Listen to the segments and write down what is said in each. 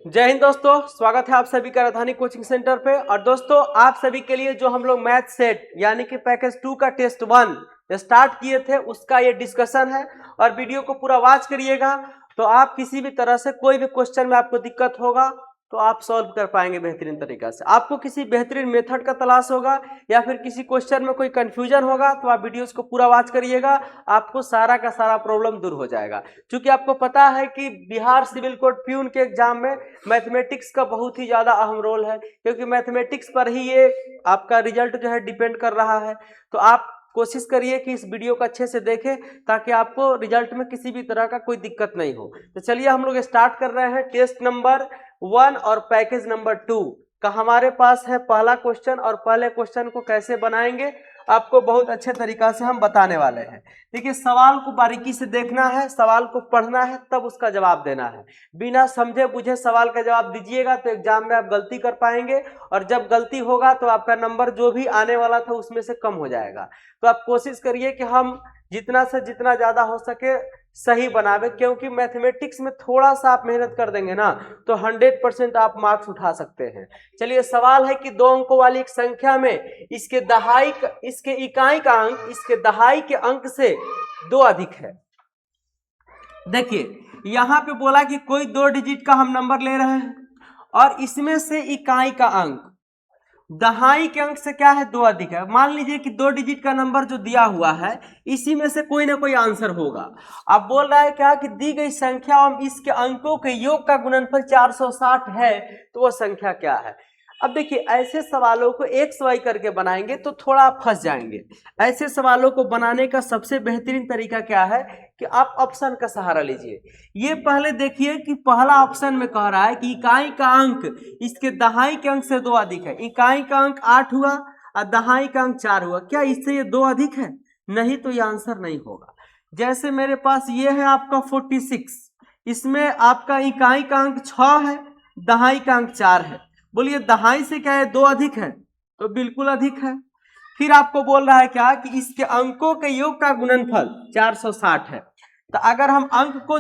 जय हिंद दोस्तों, स्वागत है आप सभी का राजधानी कोचिंग सेंटर पे। और दोस्तों आप सभी के लिए जो हम लोग मैथ सेट यानी कि पैकेज 2 का टेस्ट 1 स्टार्ट किए थे उसका ये डिस्कशन है और वीडियो को पूरा वॉच करिएगा। तो आप किसी भी तरह से कोई भी क्वेश्चन में आपको दिक्कत होगा तो आप सॉल्व कर पाएंगे बेहतरीन तरीका से। आपको किसी बेहतरीन मेथड का तलाश होगा या फिर किसी क्वेश्चन में कोई कंफ्यूजन होगा तो आप वीडियोस को पूरा वॉच करिएगा, आपको सारा का सारा प्रॉब्लम दूर हो जाएगा। क्योंकि आपको पता है कि बिहार सिविल कोड प्यून के एग्जाम में मैथमेटिक्स का बहुत ही ज्यादा अहम रोल है, क्योंकि मैथमेटिक्स पर ही ये आपका रिजल्ट जो है डिपेंड कर रहा है। तो आप कोशिश करिए कि इस वीडियो को अच्छे से देखें ताकि आपको रिजल्ट में किसी भी तरह का कोई दिक्कत नहीं हो। तो चलिए हम लोग स्टार्ट कर रहे हैं टेस्ट नंबर 1 और पैकेज नंबर 2 का। हमारे पास है पहला क्वेश्चन और पहले क्वेश्चन को कैसे बनाएंगे आपको बहुत अच्छे तरीका से हम बताने वाले हैं। देखिए, सवाल को बारीकी से देखना है, सवाल को पढ़ना है, तब उसका जवाब देना है। बिना समझे बुझे सवाल का जवाब दीजिएगा तो एग्जाम में आप गलती कर पाएंगे और जब गलती होगा तो आपका नंबर जो भी आने वाला था उसमें से कम हो जाएगा। तो आप कोशिश करिए कि हम जितना से जितना ज्यादा हो सके सही बनावे, क्योंकि मैथमेटिक्स में थोड़ा सा आप मेहनत कर देंगे ना तो 100% आप मार्क्स उठा सकते हैं। चलिए, सवाल है कि 2 अंकों वाली एक संख्या में इसके इकाई का अंक इसके दहाई के अंक से 2 अधिक है। देखिए, यहां पे बोला कि कोई 2 डिजिट का हम नंबर ले रहे हैं और इसमें से इकाई का अंक दहाई के अंक से क्या है, 2 अधिक है। मान लीजिए कि 2 डिजिट का नंबर जो दिया हुआ है इसी में से कोई ना कोई आंसर होगा। अब बोल रहा है क्या कि दी गई संख्या और इसके अंकों के योग का गुणनफल 460 है, तो वो संख्या क्या है। अब देखिए, ऐसे सवालों को एक्स वाई करके बनाएंगे तो थोड़ा आप फंस जाएंगे। ऐसे सवालों को बनाने का सबसे बेहतरीन तरीका क्या है कि आप ऑप्शन का सहारा लीजिए। ये पहले देखिए कि पहला ऑप्शन में कह रहा है कि इकाई का अंक इसके दहाई के अंक से 2 अधिक है। इकाई का अंक 8 हुआ और दहाई का अंक 4 हुआ, क्या इससे ये 2 अधिक है? नहीं, तो ये आंसर नहीं होगा। जैसे मेरे पास ये है आपका 46, इसमें आपका इकाई का अंक 6 है, दहाई का अंक 4 है। बोलिए दहाई से क्या है, 2 अधिक है? तो बिल्कुल अधिक है। फिर आपको बोल रहा है क्या कि इसके अंकों के योग का गुणनफल 460 है। तो अगर हम अंक को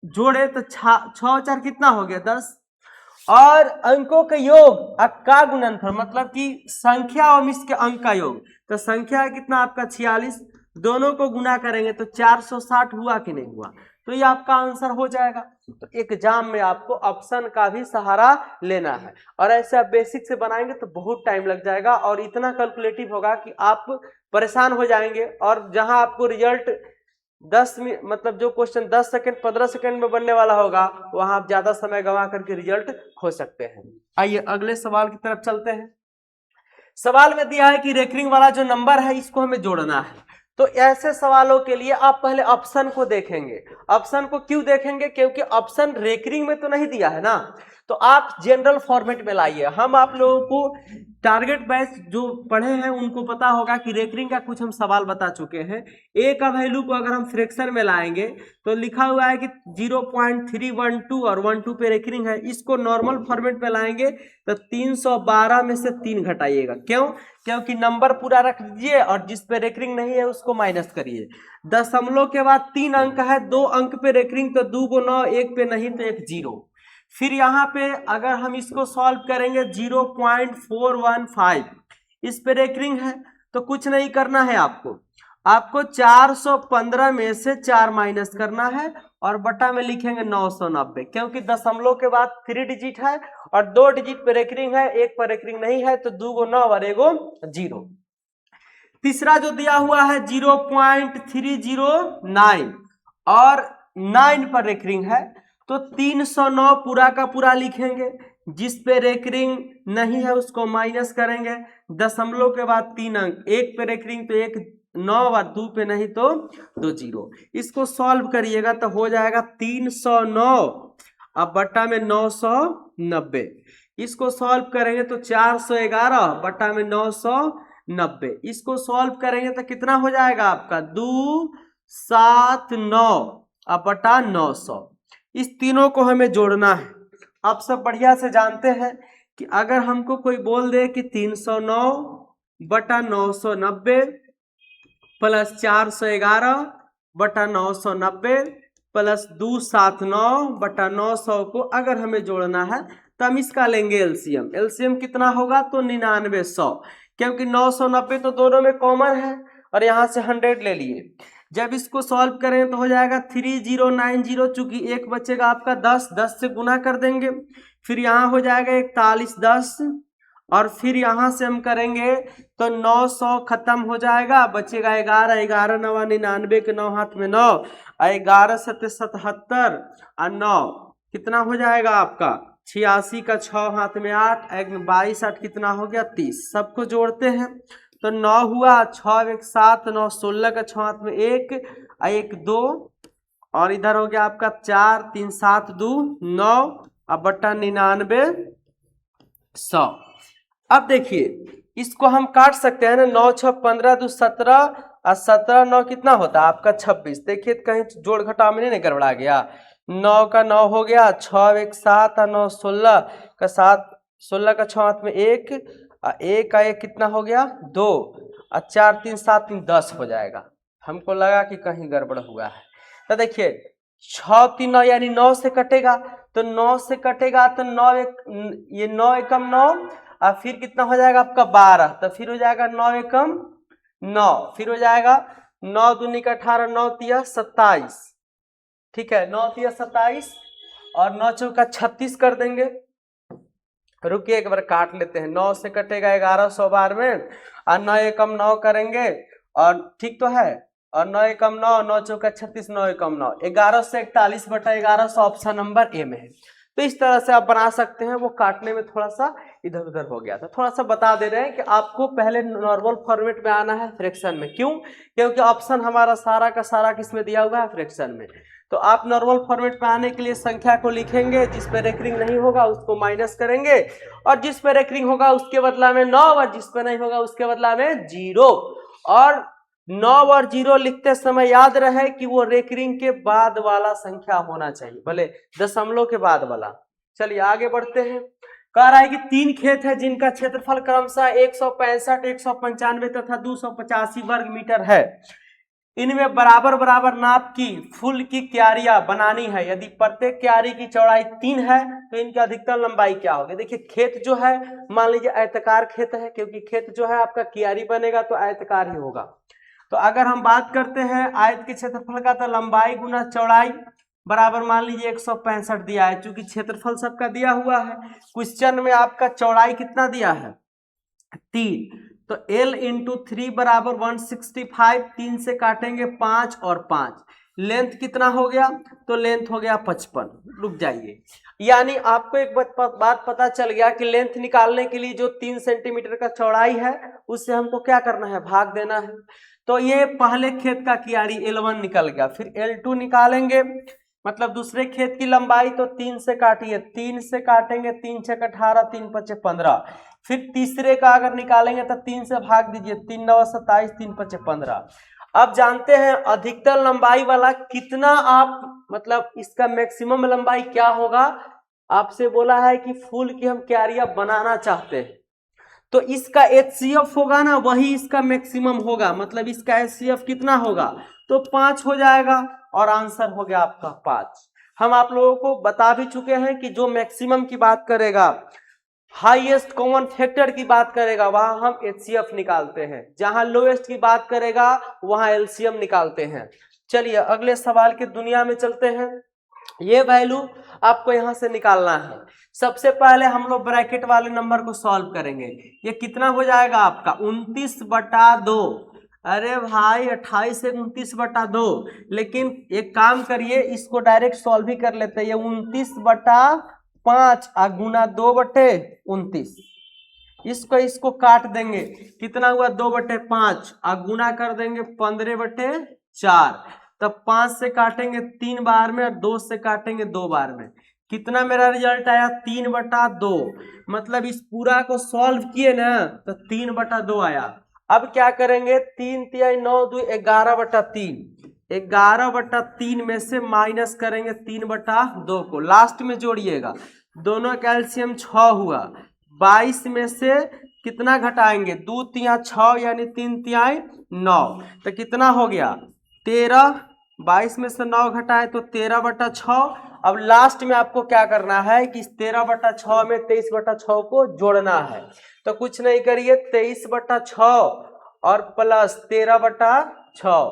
जोड़े तो 6 4 कितना हो गया, 10। और अंकों के योग का गुणनफल मतलब कि संख्या और इसके अंक का योग, तो संख्या है कितना आपका 46, दोनों को गुना करेंगे तो 460 हुआ कि नहीं हुआ, तो ये आपका आंसर हो जाएगा। तो एग्जाम में आपको ऑप्शन का भी सहारा लेना है और ऐसे आप बेसिक से बनाएंगे तो बहुत टाइम लग जाएगा और इतना कैलकुलेटिव होगा कि आप परेशान हो जाएंगे। और जहां आपको रिजल्ट 10 मतलब जो क्वेश्चन 10 सेकंड 15 सेकंड में बनने वाला होगा वहां आप ज्यादा समय गंवा करके रिजल्ट खो सकते हैं। आइए अगले सवाल की तरफ चलते हैं। सवाल में दिया है कि रेकरिंग वाला जो नंबर है इसको हमें जोड़ना है। तो ऐसे सवालों के लिए आप पहले ऑप्शन को देखेंगे। ऑप्शन को क्यों देखेंगे? क्योंकि ऑप्शन रेकरिंग में तो नहीं दिया है ना, तो आप जनरल फॉर्मेट में लाइए। हम आप लोगों को टारगेट बैच जो पढ़े हैं उनको पता होगा कि रेकरिंग का कुछ हम सवाल बता चुके हैं। ए का वैल्यू को अगर हम फ्रैक्शन में लाएंगे तो लिखा हुआ है कि 0.312 और 12 पे रेकरिंग है। इसको नॉर्मल फॉर्मेट में लाएंगे तो 312 में से 3 घटाइएगा। क्यों? क्योंकि नंबर पूरा रख दीजिए और जिस पे रेकरिंग नहीं है उसको माइनस करिए। दशमलव के बाद 3 अंक है, 2 अंक पे रेकरिंग तो 2 को 9, 1 पे नहीं तो 1 0। फिर यहाँ पे अगर हम इसको सॉल्व करेंगे 0.415 इस पे रेकरिंग है तो कुछ नहीं करना है आपको 415 में से 4 माइनस करना है और बटा में लिखेंगे 990, क्योंकि दशमलव के बाद 3 डिजिट है और 2 डिजिट पे रेकरिंग है, 1 पर रेकरिंग नहीं है तो 2 को 9 और 1 0। तीसरा जो दिया हुआ है 0.309 और 9 पर रेकरिंग है तो 309 पूरा का पूरा लिखेंगे, जिस पे रेकरिंग नहीं है उसको माइनस करेंगे। दशमलव के बाद 3 अंक, 1 पे रेकरिंग तो 1 9 और 2 पे नहीं तो 2 0। इसको सॉल्व करिएगा तो हो जाएगा 309 अब बट्टा में 990। इसको सॉल्व करेंगे तो 411 बट्टा में 990। इसको सॉल्व करेंगे तो कितना हो जाएगा आपका 279 अब बटा 900। इस तीनों को हमें जोड़ना है। आप सब बढ़िया से जानते हैं कि अगर हमको कोई बोल दे कि 309 बटा 990 प्लस 411 बटा 990 प्लस 2 7 9 बटा 900 को अगर हमें जोड़ना है तो हम इसका लेंगे एलसीएम। एलसीएम कितना होगा तो 9900, क्योंकि 990 तो दोनों में कॉमन है और यहाँ से 100 ले लिए। जब इसको सॉल्व करें तो हो जाएगा 3090, चूंकि एक बचेगा आपका 10, 10 से गुना कर देंगे, फिर यहाँ हो जाएगा 41 10, और फिर यहाँ से हम करेंगे तो 900 खत्म हो जाएगा, बचेगा 11, 11 9 99 के 9 हाथ में 9, 11 7 77 और 9 कितना हो जाएगा आपका 86 का 6 हाथ में 8, 22 8 कितना हो गया 30। सबको जोड़ते हैं तो 9 हुआ, 6 1 7 9 16 का 6 हाथ में 1 1 2, और इधर हो गया आपका 4 3 7 2 9 अब बटा 99 100। अब देखिए इसको हम काट सकते हैं ना, 9 6 15 2 17 और 17 9 कितना होता है आपका 26। देखिए कहीं जोड़ घटाव में नहीं गड़बड़ा गया, 9 का 9 हो गया, 6 1 7 और 9 16 का 7, 16 का 6 हाथ में 1 और 1 का 1 कितना हो गया 2 और 4 3 7 3 10 हो जाएगा। हमको लगा कि कहीं गड़बड़ हुआ है, तो देखिए 6 3 9 यानी 9 से कटेगा, तो 9 से कटेगा तो 9 ये 9 एकम 9 और फिर कितना हो जाएगा आपका 12, तो फिर हो जाएगा 9 एकम 9, फिर हो जाएगा 9 दूनी का 18 9 तिया 27, ठीक है 9 तिया 27 और 9 चौका 36 कर देंगे। रुकिए एक बार काट लेते हैं, 9 से कटेगा 1100 बार में और 9 एकम 9 करेंगे, और ठीक तो है, और 9 एकम 9 9 चौका 36 9 एकम 9 11 से 41 बटा 1100 ऑप्शन नंबर ए में है। तो इस तरह से आप बना सकते हैं। वो काटने में थोड़ा सा इधर उधर हो गया था, थोड़ा सा बता दे रहे हैं कि आपको पहले नॉर्मल फॉर्मेट में आना है फ्रैक्शन में। क्यों? क्योंकि ऑप्शन हमारा सारा का सारा किस में दिया हुआ है फ्रैक्शन में। तो आप नॉर्मल फॉर्मेट में आने के लिए संख्या को लिखेंगे, जिस पे रेकरिंग नहीं होगा उसको माइनस करेंगे, और जिस पे रेकरिंग होगा उसके बदला में 9 और जिस पे नहीं होगा उसके बदला में 0। और 9 और 0 लिखते समय याद रहे कि वो रेकरिंग के बाद वाला संख्या होना चाहिए, भले दशमलव के बाद वाला। चलिए आगे बढ़ते हैं। कह रहा है कि 3 खेत है जिनका क्षेत्रफल क्रमशः 165 195 तथा 285 वर्ग मीटर है। इनमें बराबर बराबर नाप की फूल की क्यारियां बनानी है। यदि प्रत्येक क्यारी की चौड़ाई 3 है तो इनकी अधिकतम लंबाई क्या होगी। देखिए खेत जो है मान लीजिए आयताकार खेत है, क्योंकि खेत जो है आपका क्यारी बनेगा तो आयताकार ही होगा। तो अगर हम बात करते हैं आयत के क्षेत्रफल का, तो लंबाई गुना चौड़ाई बराबर मान लीजिए 165 दिया है, क्योंकि क्षेत्रफल सबका दिया हुआ है। क्वेश्चन में आपका चौड़ाई कितना दिया है 3, तो L इंटू 3 बराबर 165, 3 से काटेंगे 5 और 5, लेंथ कितना हो गया तो लेंथ हो गया 55। रुक जाइए, यानी आपको एक बात पता चल गया कि लेंथ निकालने के लिए जो 3 सेंटीमीटर का चौड़ाई है उससे हमको क्या करना है, भाग देना है। तो ये पहले खेत का क्यारी L1 निकल गया, फिर L2 निकालेंगे, मतलब दूसरे खेत की लंबाई, तो 3 से काटिए, 3 से काटेंगे 3 6 18 3 5 15, फिर तीसरे का अगर निकालेंगे तो 3 से भाग दीजिए, 3 9 27 3 5 15। अब जानते हैं अधिकतम लंबाई वाला कितना, आप मतलब इसका मैक्सिमम लंबाई क्या होगा। आपसे बोला है कि फूल की हम क्यारियां बनाना चाहते हैं, तो इसका HCF होगा ना, वही इसका मैक्सिमम होगा, मतलब इसका HCF कितना होगा तो 5 हो जाएगा, और आंसर हो गया आपका 5। हम आप लोगों को बता भी चुके हैं कि जो मैक्सिमम की बात करेगा, हाईएस्ट कॉमन फैक्टर की बात करेगा, वहां हम HCF निकालते हैं, जहां लोएस्ट की बात करेगा वहां LCM निकालते हैं। चलिए अगले सवाल की दुनिया में चलते हैं। ये वैल्यू आपको यहां से निकालना है। सबसे पहले हम लोग ब्रैकेट वाले नंबर को सॉल्व करेंगे। ये कितना हो जाएगा आपका 29/2। अरे भाई 28 से 29/2, लेकिन एक काम करिए इसको डायरेक्ट सॉल्व ही कर लेते हैं। ये 29/5 गुना 2/29, इसको काट देंगे, कितना हुआ 2/5 गुना कर देंगे 15/4, तब 5 से काटेंगे 3 बार में और 2 से काटेंगे 2 बार में, कितना मेरा रिजल्ट आया 3/2। मतलब इस पूरा को सॉल्व किए ना तो 3/2 आया। अब क्या करेंगे 3 3 9 2 11/3, 11/3 में से माइनस करेंगे 3/2 को, लास्ट में जोड़िएगा, दोनों का एलसीएम 6 हुआ। 22 में से कितना घटाएंगे 2 3 6 यानी 3 3 9, तो कितना हो गया 13 22 में से 9 घटाए तो 13/6। अब लास्ट में आपको क्या करना है कि 13/6 में 23/6 को जोड़ना है। तो कुछ नहीं करिए, 23/6 और प्लस 13/6।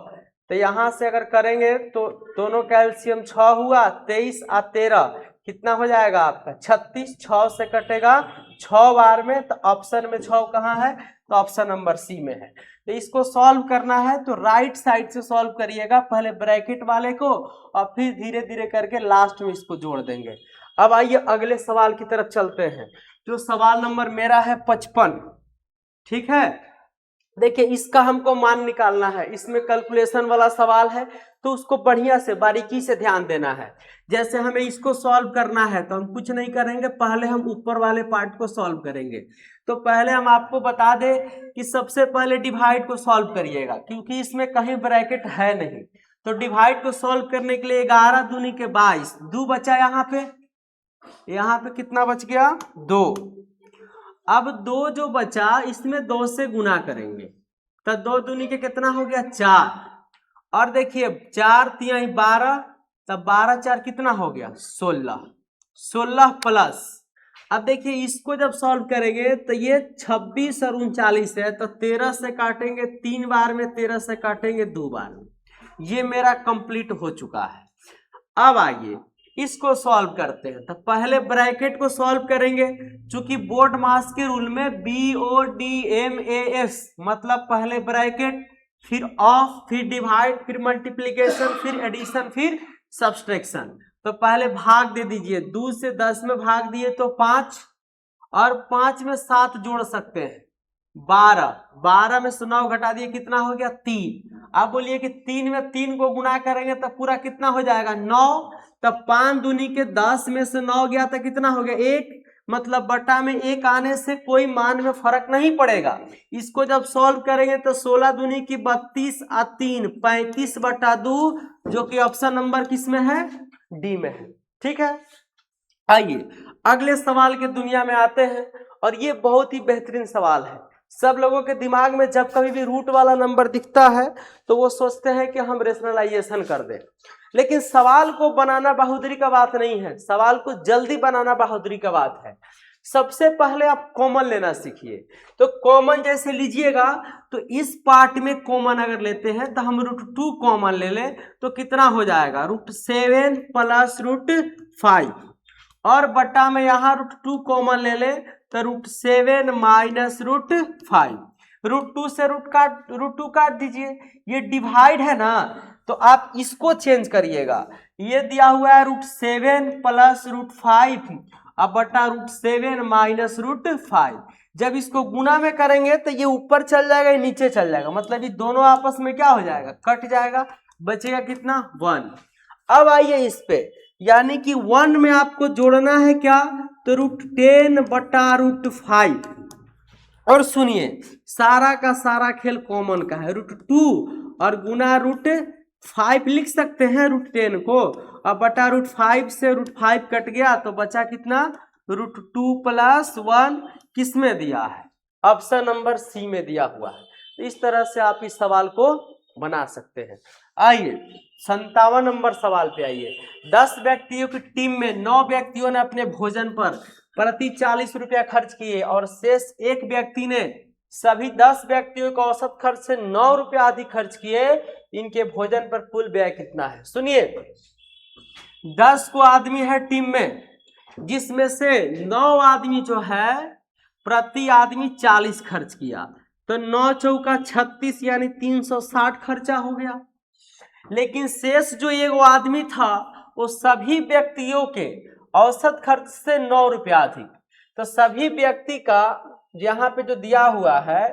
तो यहां से अगर करेंगे तो दोनों का एलसीएम 6 हुआ, 23 और 13 कितना हो जाएगा आपका 36। 6 से कटेगा 6 बार में, तो ऑप्शन में 6 कहाँ है, तो ऑप्शन नंबर सी में है। तो इसको सॉल्व करना है तो राइट साइड से सॉल्व करिएगा, पहले ब्रैकेट वाले को और फिर धीरे धीरे करके लास्ट में इसको जोड़ देंगे। अब आइए अगले सवाल की तरफ चलते हैं, जो सवाल नंबर मेरा है 55। ठीक है, देखिए इसका हमको मान निकालना है, इसमें कैलकुलेशन वाला सवाल है तो उसको बढ़िया से बारीकी से ध्यान देना है। जैसे हमें इसको सॉल्व करना है तो हम कुछ नहीं करेंगे, पहले हम ऊपर वाले पार्ट को सॉल्व करेंगे। तो पहले हम आपको बता दें कि सबसे पहले डिवाइड को सॉल्व करिएगा, क्योंकि इसमें कहीं ब्रैकेट है नहीं। तो डिवाइड को सॉल्व करने के लिए 11 दूनी के 22, 2 बचा यहाँ पे कितना बच गया 2। अब 2 जो बचा इसमें 2 से गुना करेंगे तो 2 दूनी के कितना हो गया 4। और देखिए 4 तिहाई 12, तब 12 4 कितना हो गया 16। 16 प्लस, अब देखिए इसको जब सॉल्व करेंगे तो ये 26 और 39 है, तो 13 से काटेंगे 3 बार में, 13 से काटेंगे 2 बार में। ये मेरा कंप्लीट हो चुका है। अब आइए इसको सॉल्व करते हैं। तो पहले ब्रैकेट को सॉल्व करेंगे, चूंकि बोर्ड मास के रूल में BODMAS मतलब पहले ब्रैकेट, फिर ऑफ, फिर डिवाइड, फिर मल्टीप्लीकेशन, फिर एडिशन, फिर सब्सट्रैक्शन। तो पहले भाग दे दीजिए, 2 से 10 में भाग दिए तो 5, और 5 में 7 जोड़ सकते हैं 12, 12 में से 9 घटा दिए कितना हो गया 3। अब बोलिए कि 3 में 3 को गुना करेंगे तो पूरा कितना हो जाएगा 9। तब 5 दूनी के 10 में से 9 गया तो कितना हो गया 1, मतलब बटा में 1 आने से कोई मान में फर्क नहीं पड़ेगा। इसको जब सॉल्व करेंगे तो 16 दूनी की 32 और 3 35/2, जो कि ऑप्शन नंबर किस में है, डी में है। ठीक है, आइए अगले सवाल के दुनिया में आते हैं, और ये बहुत ही बेहतरीन सवाल है। सब लोगों के दिमाग में जब कभी भी रूट वाला नंबर दिखता है तो वो सोचते हैं कि हम रेशनलाइजेशन कर दें, लेकिन सवाल को बनाना बहादुरी का बात नहीं है, सवाल को जल्दी बनाना बहादुरी का बात है। सबसे पहले आप कॉमन लेना सीखिए। तो कॉमन जैसे लीजिएगा, तो इस पार्ट में कॉमन अगर लेते हैं तो हम √2 कॉमन ले लें तो कितना हो जाएगा √7 प्लस √5, और बटा में यहाँ √2 कॉमन ले ले तो √7 माइनस √5। √2 से √2 काट दीजिए। ये डिवाइड है ना, तो आप इसको चेंज करिएगा। ये दिया हुआ है √7 प्लस √5 अब बटा √7 माइनस √5। जब इसको गुना में करेंगे तो ये ऊपर चल जाएगा, ये नीचे चल जाएगा, मतलब ये दोनों आपस में क्या हो जाएगा कट जाएगा, बचेगा कितना 1। अब आइए इस पे, यानी कि 1 में आपको जोड़ना है क्या, तो √10 बटा √5। और सुनिए सारा का सारा खेल कॉमन का है, √2 और गुना √5 लिख सकते हैं √10 को, अब बटा √5 से √5 कट गया तो बचा कितना √2 प्लस 1, किस में दिया है, ऑप्शन नंबर सी में दिया हुआ है। तो इस तरह से आप इस सवाल को बना सकते हैं। आइए 57 नंबर सवाल पे आइए। 10 व्यक्तियों की टीम में 9 व्यक्तियों ने अपने भोजन पर प्रति 40 रुपया खर्च किए और शेष एक व्यक्ति ने सभी 10 व्यक्तियों का औसत खर्च से 9 रुपया अधिक खर्च किए। इनके भोजन पर कुल व्यय कितना है। सुनिए 10 को आदमी है टीम में, जिसमें से 9 आदमी जो है प्रति आदमी 40 खर्च किया, तो 9 चौका 36 यानी 360 खर्चा हो गया। लेकिन शेष जो एक आदमी था वो सभी व्यक्तियों के औसत खर्च से 9 रुपया अधिक, तो सभी व्यक्ति का यहाँ पे जो दिया हुआ है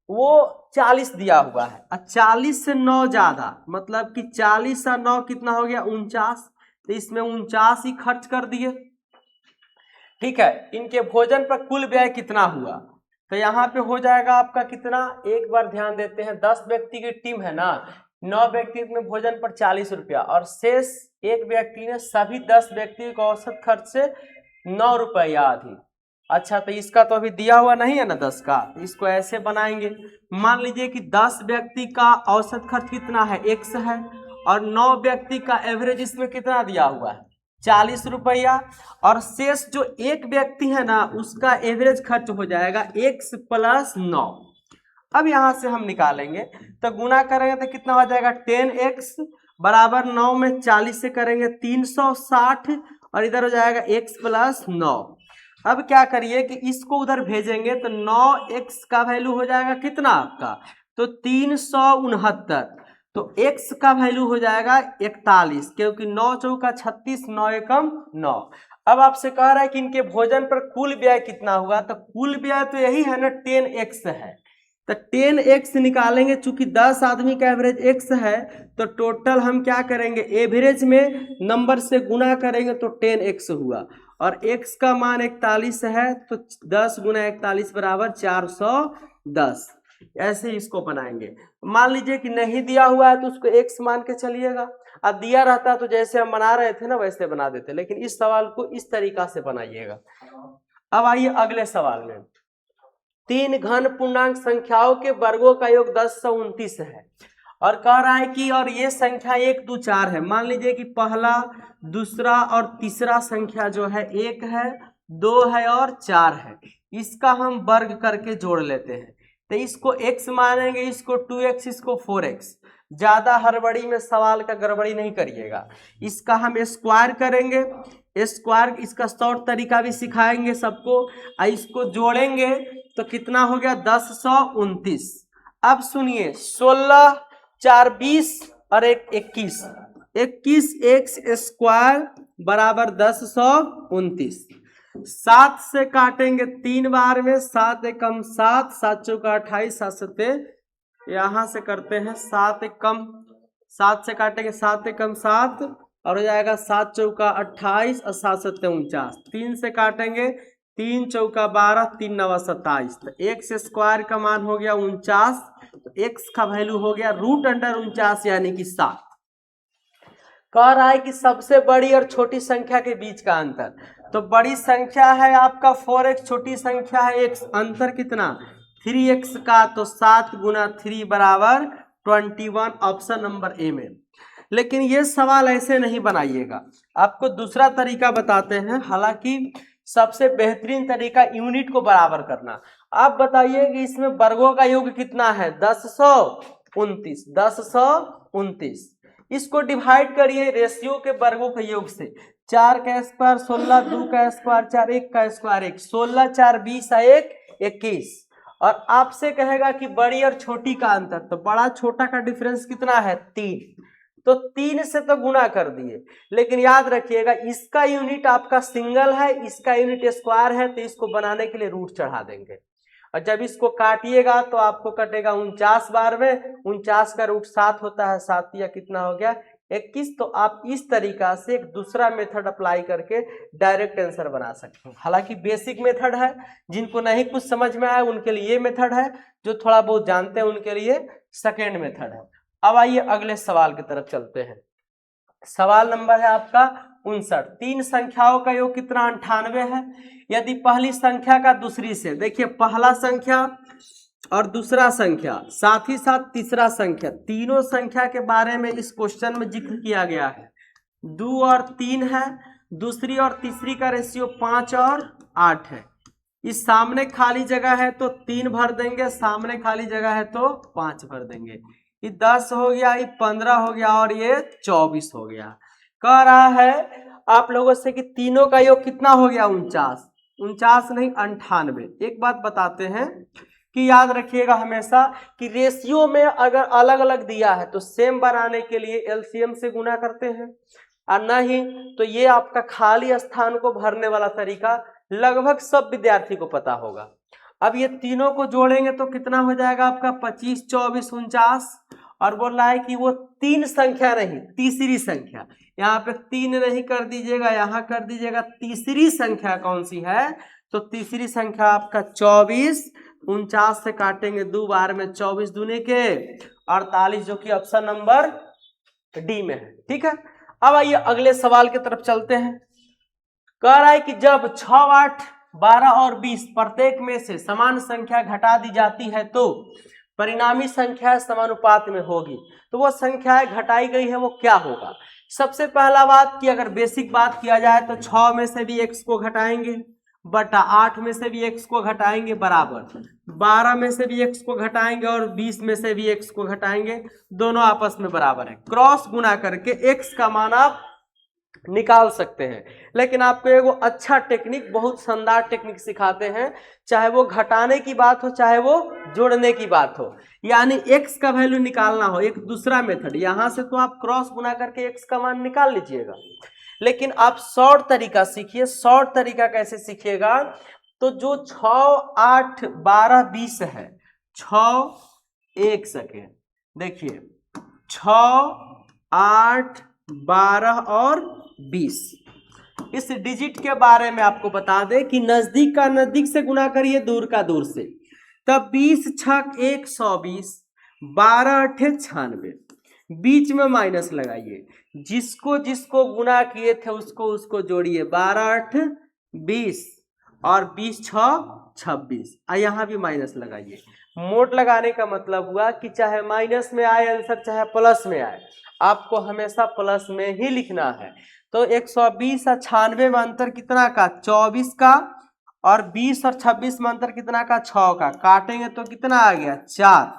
वो 40 दिया हुआ है, और 40 से 9 ज्यादा, मतलब कि 40 और 9 कितना हो गया 49, तो इसमें 49 ही खर्च कर दिए। ठीक है, इनके भोजन पर कुल व्यय कितना हुआ, तो यहाँ पे हो जाएगा आपका कितना, एक बार ध्यान देते हैं, 10 व्यक्ति की टीम है ना, 9 व्यक्ति में भोजन पर 40 रुपया और शेष एक व्यक्ति ने सभी 10 व्यक्तियों का औसत खर्च से 9 रुपया अधिक। अच्छा, तो इसका तो अभी दिया हुआ नहीं है ना 10 का, इसको ऐसे बनाएंगे। मान लीजिए कि 10 व्यक्ति का औसत खर्च कितना है x है, और 9 व्यक्ति का एवरेज इसमें कितना दिया हुआ है 40 रुपया, और शेष जो एक व्यक्ति है ना उसका एवरेज खर्च हो जाएगा x + 9। अब यहां से हम निकालेंगे तो गुना करेंगे तो कितना हो जाएगा 10x बराबर 9 में 40 से करेंगे 360, और इधर हो जाएगा x + 9। अब क्या करिए कि इसको उधर भेजेंगे तो 9x का वैल्यू हो जाएगा कितना आपका तो 369, तो x का वैल्यू हो जाएगा 41, क्योंकि 9 चौका 36, 9 एकम 9। अब आपसे कह रहा है कि इनके भोजन पर कुल व्यय कितना हुआ, तो कुल व्यय तो यही है ना 10x है, तो 10x निकालेंगे। चूंकि 10 आदमी का एवरेज x है तो टोटल हम क्या करेंगे एवरेज में नंबर से गुना करेंगे तो 10x हुआ, और x का मान 41 है तो 10 × 41 बराबर 410। ऐसे इसको बनाएंगे। मान लीजिए कि नहीं दिया हुआ है तो उसको x मान के चलिएगा, अब दिया रहता तो जैसे हम बना रहे थे ना वैसे बना देते, लेकिन इस सवाल को इस तरीका से बनाइएगा। अब आइए अगले सवाल में, 3 घन पूर्णांक संख्याओं के वर्गों का योग 1029 है, और कह रहा है कि और ये संख्या 1 2 4 है। मान लीजिए कि पहला दूसरा और तीसरा संख्या जो है 1 है 2 है और 4 है, इसका हम वर्ग करके जोड़ लेते हैं। तो इसको x मानेंगे, इसको 2x, इसको 4x। ज्यादा हड़बड़ी में सवाल का गड़बड़ी नहीं करिएगा। इसका हम स्क्वायर करेंगे, स्क्वायर इसका शॉर्ट तरीका भी सिखाएंगे सबको। इसको जोड़ेंगे तो कितना हो गया 1029। अब सुनिए 16 4 20 और 1 21, 21x² बराबर 1029। 7 से काटेंगे 3 बार में, 7 एकम 7, 7 चौका 28, 7 सत्ते यहां से करते हैं 7 एकम 7 से काटेंगे 7 एकम 7 और हो जाएगा 7 चौका 28 और 7 सत्ते 49। 3 से काटेंगे 3 चौका 12, 3 नवा 27, तो x² का मान हो गया 49, तो x का वैल्यू हो गया √49 यानी कि 7। कह रहा है कि सबसे बड़ी और छोटी संख्या के बीच का अंतर, तो बड़ी संख्या है आपका 4x, छोटी संख्या है x, अंतर कितना 3x का, तो 7 × 3 बराबर 21, ऑप्शन नंबर ए में। लेकिन ये सवाल ऐसे नहीं बनाइएगा, आपको दूसरा तरीका बताते हैं। हालांकि सबसे बेहतरीन तरीका यूनिट को बराबर करना। आप बताइए कि इसमें वर्गों का योग कितना है 1029, 1029। इसको डिवाइड करिए रेशियो के वर्गों के योग से, 4 का स्क्वायर 16, 2 का स्क्वायर 4, 1 का स्क्वायर 1, 16 4 20 1 21। और आपसे कहेगा कि बड़ी और छोटी का अंतर, तो बड़ा छोटा का डिफरेंस कितना है 3, तो 3 से तो गुना कर दिए। लेकिन याद रखिएगा इसका यूनिट आपका सिंगल है, इसका यूनिट स्क्वायर है, तो इसको बनाने के लिए रूट चढ़ा देंगे। और जब इसको काटिएगा तो आपको कटेगा 49 बार में, 49 का रूट 7 होता है, 7 या कितना हो गया 21। तो आप इस तरीका से एक दूसरा मेथड अप्लाई करके डायरेक्ट आंसर बना सकते हैं। हालांकि बेसिक मेथड है, जिनको नहीं कुछ समझ में आया उनके लिए ये मेथड है, जो थोड़ा बहुत जानते हैं उनके लिए सेकेंड मेथड है। अब आइए अगले सवाल की तरफ चलते हैं। सवाल नंबर है आपका 59। 3 संख्याओं का योग कितना 98 है। यदि पहली संख्या का दूसरी से, देखिए पहला संख्या और दूसरा संख्या साथ ही साथ तीसरा संख्या, तीनों संख्या के बारे में इस क्वेश्चन में जिक्र किया गया है। 2 और 3 है, दूसरी और तीसरी का रेशियो 5 और 8 है। इस सामने खाली जगह है तो 3 भर देंगे, सामने खाली जगह है तो 5 भर देंगे। ये 10 हो गया, ये 15 हो गया और ये 24 हो गया। कह रहा है आप लोगों से कि तीनों का योग कितना हो गया 49, 49 नहीं 98। एक बात बताते हैं कि याद रखिएगा हमेशा कि रेशियो में अगर अलग अलग दिया है तो सेम बनाने के लिए एलसीएम से गुना करते हैं, और नहीं तो ये आपका खाली स्थान को भरने वाला तरीका लगभग सब विद्यार्थी को पता होगा। अब ये तीनों को जोड़ेंगे तो कितना हो जाएगा आपका 25, 24, 49। और बोल रहा है कि वो 3 संख्या नहीं, तीसरी संख्या, यहाँ पे 3 नहीं कर दीजिएगा, यहाँ कर दीजिएगा। तीसरी संख्या कौन सी है, तो तीसरी संख्या आपका 24। 49 से काटेंगे 2 बार में, 24 दूने के 48, जो कि ऑप्शन नंबर डी में है। ठीक है, अब आइए अगले सवाल की तरफ चलते हैं। कह रहा है कि जब 6, 8, 12 और 20 प्रत्येक में से समान संख्या घटा दी जाती है तो परिणामी संख्या समानुपात में होगी, तो वो संख्याएं घटाई गई है वो क्या होगा। सबसे पहला बात कि अगर बेसिक बात किया जाए तो 6 में से भी x को घटाएंगे बटा 8 में से भी x को घटाएंगे बराबर 12 में से भी x को घटाएंगे और 20 में से भी x को घटाएंगे, दोनों आपस में बराबर है। क्रॉस गुना करके x का मान आप निकाल सकते हैं। लेकिन आपको एगो अच्छा टेक्निक, बहुत शानदार टेक्निक सिखाते हैं, चाहे वो घटाने की बात हो चाहे वो जोड़ने की बात हो, यानी x का वैल्यू निकालना हो, एक दूसरा मेथड। यहां से तो आप क्रॉस गुना करके x का मान निकाल लीजिएगा, लेकिन आप शॉर्ट तरीका सीखिए। शॉर्ट तरीका कैसे सीखिएगा, तो जो 6, 8, 12, 20 है, 6, 1 सेकेंड, देखिए 6, 8, 12 और 20, इस डिजिट के बारे में आपको बता दें कि नजदीक का नजदीक से गुना करिए, दूर का दूर से, तब 20 छक 120, 12 अठे 96, बीच में माइनस लगाइए, जिसको जिसको गुना किए थे उसको उसको जोड़िए, 12 8 20 और 20 6 26, यहाँ भी माइनस लगाइए। मोड लगाने का मतलब हुआ कि चाहे माइनस में आए आंसर चाहे प्लस में आए, आपको हमेशा प्लस में ही लिखना है। तो 120 और 96 में अंतर कितना का, 24 का, और 20 और 26 में अंतर कितना का, 6 का। काटेंगे तो कितना आ गया, 4।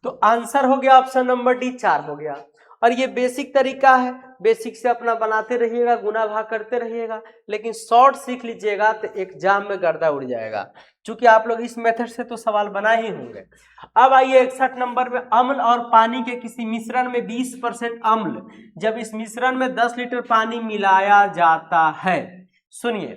तो आंसर हो गया ऑप्शन नंबर डी, 4 हो गया। और ये बेसिक तरीका है, बेसिक से अपना बनाते रहिएगा, गुना भाग करते रहिएगा, लेकिन शॉर्ट सीख लीजिएगा तो एग्जाम में गर्दा उड़ जाएगा, क्योंकि आप लोग इस मेथड से तो सवाल बनाए ही होंगे। अब आइए 61 नंबर में, अम्ल और पानी के किसी मिश्रण में 20% अम्ल जब इस मिश्रण में 10 लीटर पानी मिलाया जाता है। सुनिए,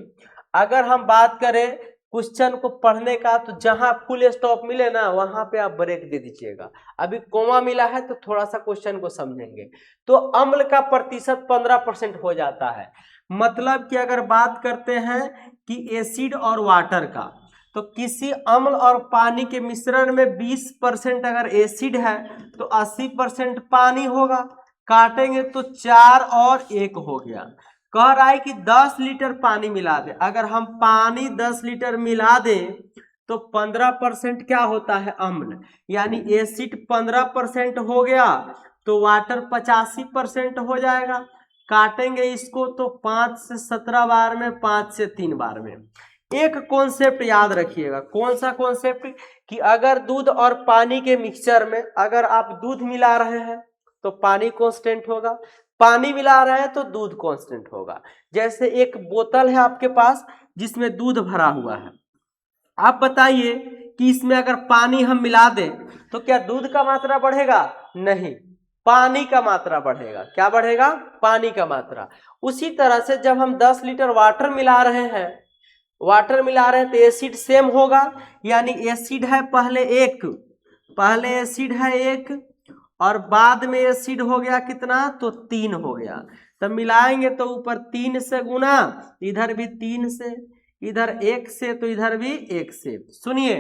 अगर हम बात करें क्वेश्चन को पढ़ने का, तो जहां फुल स्टॉप मिले ना वहां पे आप ब्रेक दे दीजिएगा। अभी कोमा मिला है तो थोड़ा सा क्वेश्चन को समझेंगे। तो अम्ल का प्रतिशत 15% हो जाता है, मतलब कि अगर बात करते हैं कि एसिड और वाटर का, तो किसी अम्ल और पानी के मिश्रण में 20% अगर एसिड है तो 80% पानी होगा। काटेंगे तो 4 और 1 हो गया। कह रहा है कि 10 लीटर पानी मिला दे, अगर हम पानी 10 लीटर मिला दें तो 15% क्या होता है, अम्ल, यानी एसिड 15% हो गया तो वाटर 85% हो जाएगा। काटेंगे इसको तो 5 से 17 बार में, 5 से 3 बार में। एक कॉन्सेप्ट याद रखिएगा, कौन सा कॉन्सेप्ट, कि अगर दूध और पानी के मिक्सचर में अगर आप दूध मिला रहे हैं तो पानी कांस्टेंट होगा, पानी मिला रहे हैं तो दूध कांस्टेंट होगा। जैसे एक बोतल है आपके पास जिसमें दूध भरा हुआ है, आप बताइए कि इसमें अगर पानी हम मिला दें तो क्या दूध का मात्रा बढ़ेगा? नहीं, पानी का मात्रा बढ़ेगा। क्या बढ़ेगा? पानी का मात्रा। उसी तरह से जब हम 10 लीटर वाटर मिला रहे हैं, तो एसिड सेम होगा, यानी एसिड है पहले एसिड है 1 और बाद में एसिड हो गया कितना, तो 3 हो गया। तब मिलाएंगे तो ऊपर 3 से गुना, इधर भी 3 से, इधर 1 से, तो इधर भी 1 से। सुनिए,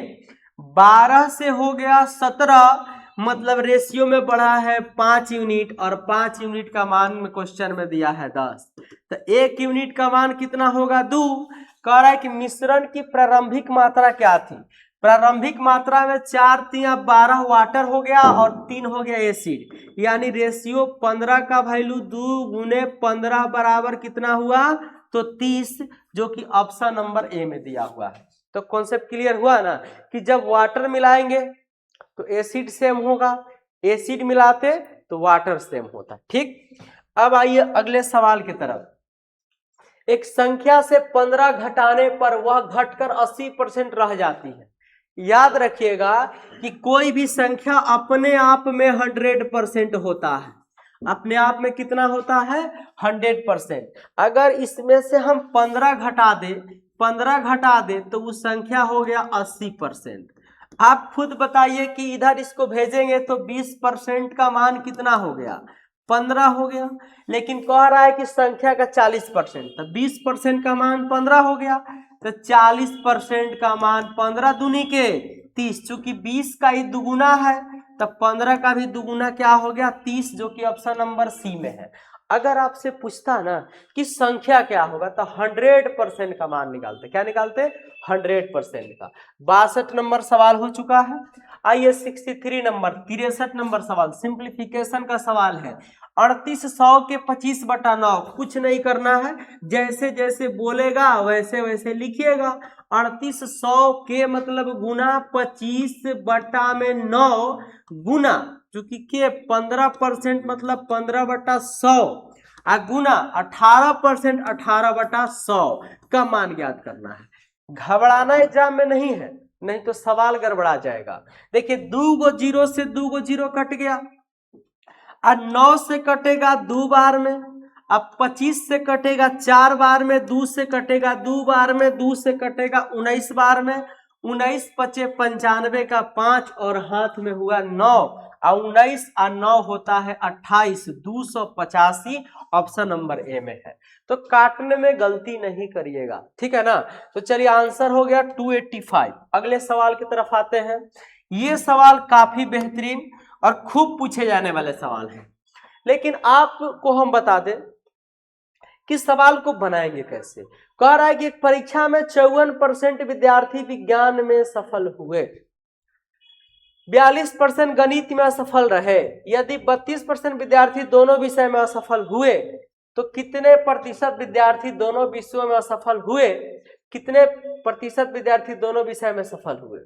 12 से हो गया 17, मतलब रेशियो में बढ़ा है 5 यूनिट, और 5 यूनिट का मान क्वेश्चन में दिया है 10, तो 1 यूनिट का मान कितना होगा, 2। कह रहा है कि मिश्रण की प्रारंभिक मात्रा क्या थी, प्रारंभिक मात्रा में 4 3 12 वाटर हो गया और 3 हो गया एसिड, यानी रेशियो 15 का वैल्यू 2 गुने 15 बराबर कितना हुआ, तो 30, जो कि ऑप्शन नंबर ए में दिया हुआ है। तो कॉन्सेप्ट क्लियर हुआ ना, कि जब वाटर मिलाएंगे तो एसिड सेम होगा, एसिड मिलाते तो वाटर सेम होता। ठीक, अब आइए अगले सवाल की तरफ। एक संख्या से 15 घटाने पर वह घटकर 80% रह जाती है। याद रखिएगा कि कोई भी संख्या अपने आप में 100% होता है, अपने आप में कितना होता है, 100%। अगर इसमें से हम 15 घटा दे तो वो संख्या हो गया 80%। आप खुद बताइए कि इधर इसको भेजेंगे तो 20% का मान कितना हो गया, 15 हो गया। लेकिन कह रहा है कि संख्या का 40%, तो 20% का मान 15 हो गया, तो 40% का मान 15 दूनी के 30, चूंकि 20 का ही दुगुना है तो 15 का भी दुगुना क्या हो गया, 30, जो कि ऑप्शन नंबर सी में है। अगर आपसे पूछता ना कि संख्या क्या होगा, तो 100% का मान निकालते। क्या निकालते? 100% का। 62 नंबर सवाल हो चुका है। आइए 63 नंबर 63 नंबर सवाल सिंप्लीफिकेशन का सवाल है। 3800 के 25/9 कुछ नहीं करना है, जैसे जैसे बोलेगा वैसे वैसे लिखिएगा। 3800 के मतलब गुना 25/9 गुना चूंकि के 15% मतलब 15/100 गुना 18% 18/100 का मान ज्ञात करना है। घबराना एग्जाम में नहीं है, नहीं तो सवाल गड़बड़ा जाएगा। देखिए 2 जीरो से 2 जीरो कट गया, अब 9 से कटेगा 2 बार में, अब 25 से कटेगा 4 बार में, 2 से कटेगा 2 बार में, 2 से कटेगा 19 बार में, 19 पचे 95 का 5 और हाथ में हुआ 9 और 19 और 9 होता है 28, 285 ऑप्शन नंबर ए में है। तो काटने में गलती नहीं करिएगा, ठीक है ना। तो चलिए आंसर हो गया 285। अगले सवाल की तरफ आते हैं। ये सवाल काफी बेहतरीन और खूब पूछे जाने वाले सवाल हैं, लेकिन आपको हम बता दें कि सवाल को बनाएंगे कैसे। कह रहा है कि एक परीक्षा में 54% विद्यार्थी विज्ञान में सफल हुए, 42% गणित में असफल रहे। यदि 32% विद्यार्थी दोनों विषय में असफल हुए तो कितने प्रतिशत विद्यार्थी दोनों विषयों में असफल हुए, कितने प्रतिशत विद्यार्थी दोनों विषय में सफल हुए।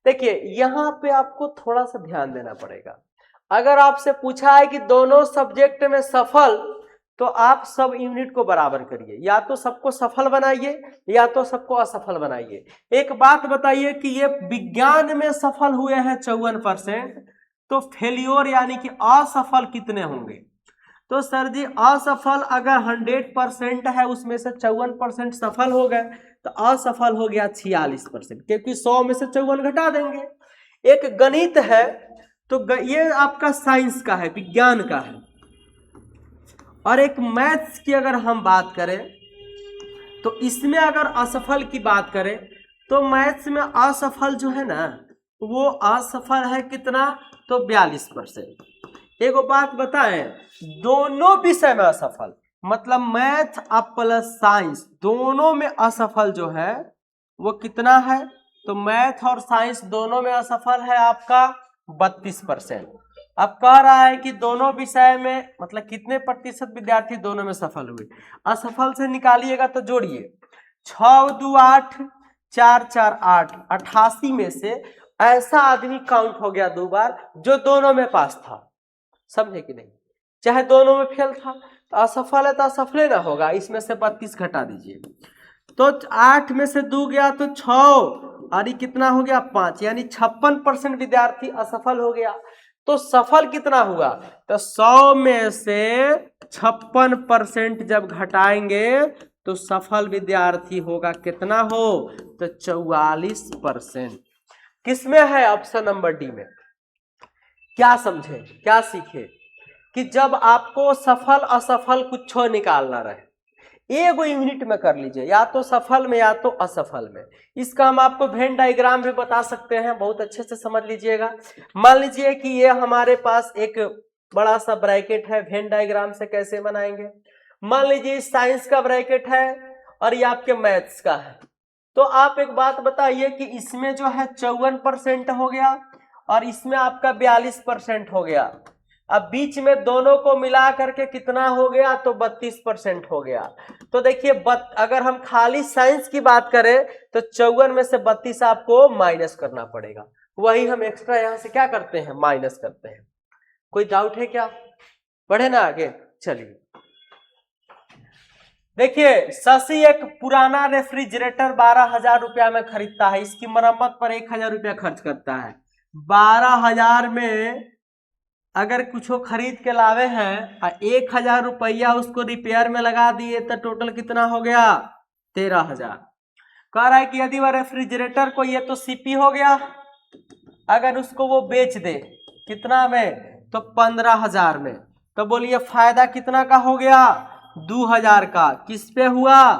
देखिए यहां पे आपको थोड़ा सा ध्यान देना पड़ेगा। अगर आपसे पूछा है कि दोनों सब्जेक्ट में सफल, तो आप सब यूनिट को बराबर करिए, या तो सबको सफल बनाइए या तो सबको असफल बनाइए। एक बात बताइए कि ये विज्ञान में सफल हुए हैं 54%, तो फेल्योर यानी कि असफल कितने होंगे। तो सर जी असफल अगर 100% है, उसमें से 54% सफल हो गए, तो असफल हो गया 46%, क्योंकि 100 में से 54 घटा देंगे। एक गणित है, तो ये आपका साइंस का है, विज्ञान का है। और एक मैथ्स की अगर हम बात करें तो इसमें अगर असफल की बात करें तो मैथ्स में असफल जो है ना, वो असफल है कितना, तो 42%। एक बात बताएं, दोनों विषय में असफल मतलब मैथ अब प्लस साइंस दोनों में असफल जो है वो कितना है, तो मैथ और साइंस दोनों में असफल है आपका 32%। अब कह रहा है कि दोनों विषय में मतलब कितने प्रतिशत विद्यार्थी दोनों में सफल हुए। असफल से निकालिएगा तो जोड़िए, 6 2 8 4 4 8, 88 में से ऐसा आदमी काउंट हो गया 2 बार जो दोनों में पास था, समझे कि नहीं। चाहे दोनों में फेल था तो असफल है तो असफल ना होगा, इसमें से 32 घटा दीजिए, तो 8 में से 2 गया तो 6 और ये कितना हो गया 5, यानी 56% विद्यार्थी असफल हो गया। तो सफल कितना हुआ, तो 100 में से 56% जब घटाएंगे तो सफल विद्यार्थी होगा कितना हो, तो 44%। किसमें है, ऑप्शन नंबर डी में। क्या समझे, क्या सीखे कि जब आपको सफल असफल कुछ निकालना रहे, एगो यूनिट में कर लीजिए, या तो सफल में या तो असफल में। इसका हम आपको वेन डायग्राम भी बता सकते हैं, बहुत अच्छे से समझ लीजिएगा। मान लीजिए कि ये हमारे पास एक बड़ा सा ब्रैकेट है, वेन डायग्राम से कैसे बनाएंगे। मान लीजिए साइंस का ब्रैकेट है और ये आपके मैथ्स का है, तो आप एक बात बताइए कि इसमें जो है 54% हो गया और इसमें आपका 42% हो गया। अब बीच में दोनों को मिला करके कितना हो गया, तो 32% हो गया। तो देखिए अगर हम खाली साइंस की बात करें तो 54 में से 32 आपको माइनस करना पड़ेगा, वही हम एक्स्ट्रा यहां से क्या करते हैं, माइनस करते हैं। कोई डाउट है क्या, बढ़े ना आगे। चलिए देखिए शशि एक पुराना रेफ्रिजरेटर 12,000 रुपया में खरीदता है, इसकी मरम्मत पर 1,000 रुपया खर्च करता है। 12,000 में अगर कुछ खरीद के लावे हैं और 1,000 रुपया उसको रिपेयर में लगा दिए तो टोटल कितना हो गया, 13,000। कह रहा है कि यदि वह रेफ्रिजरेटर को, ये तो सीपी हो गया, अगर उसको वो बेच दे कितना में, तो 15,000 में, तो बोलिए फायदा कितना का हो गया, 2,000 का। किस पे हुआ,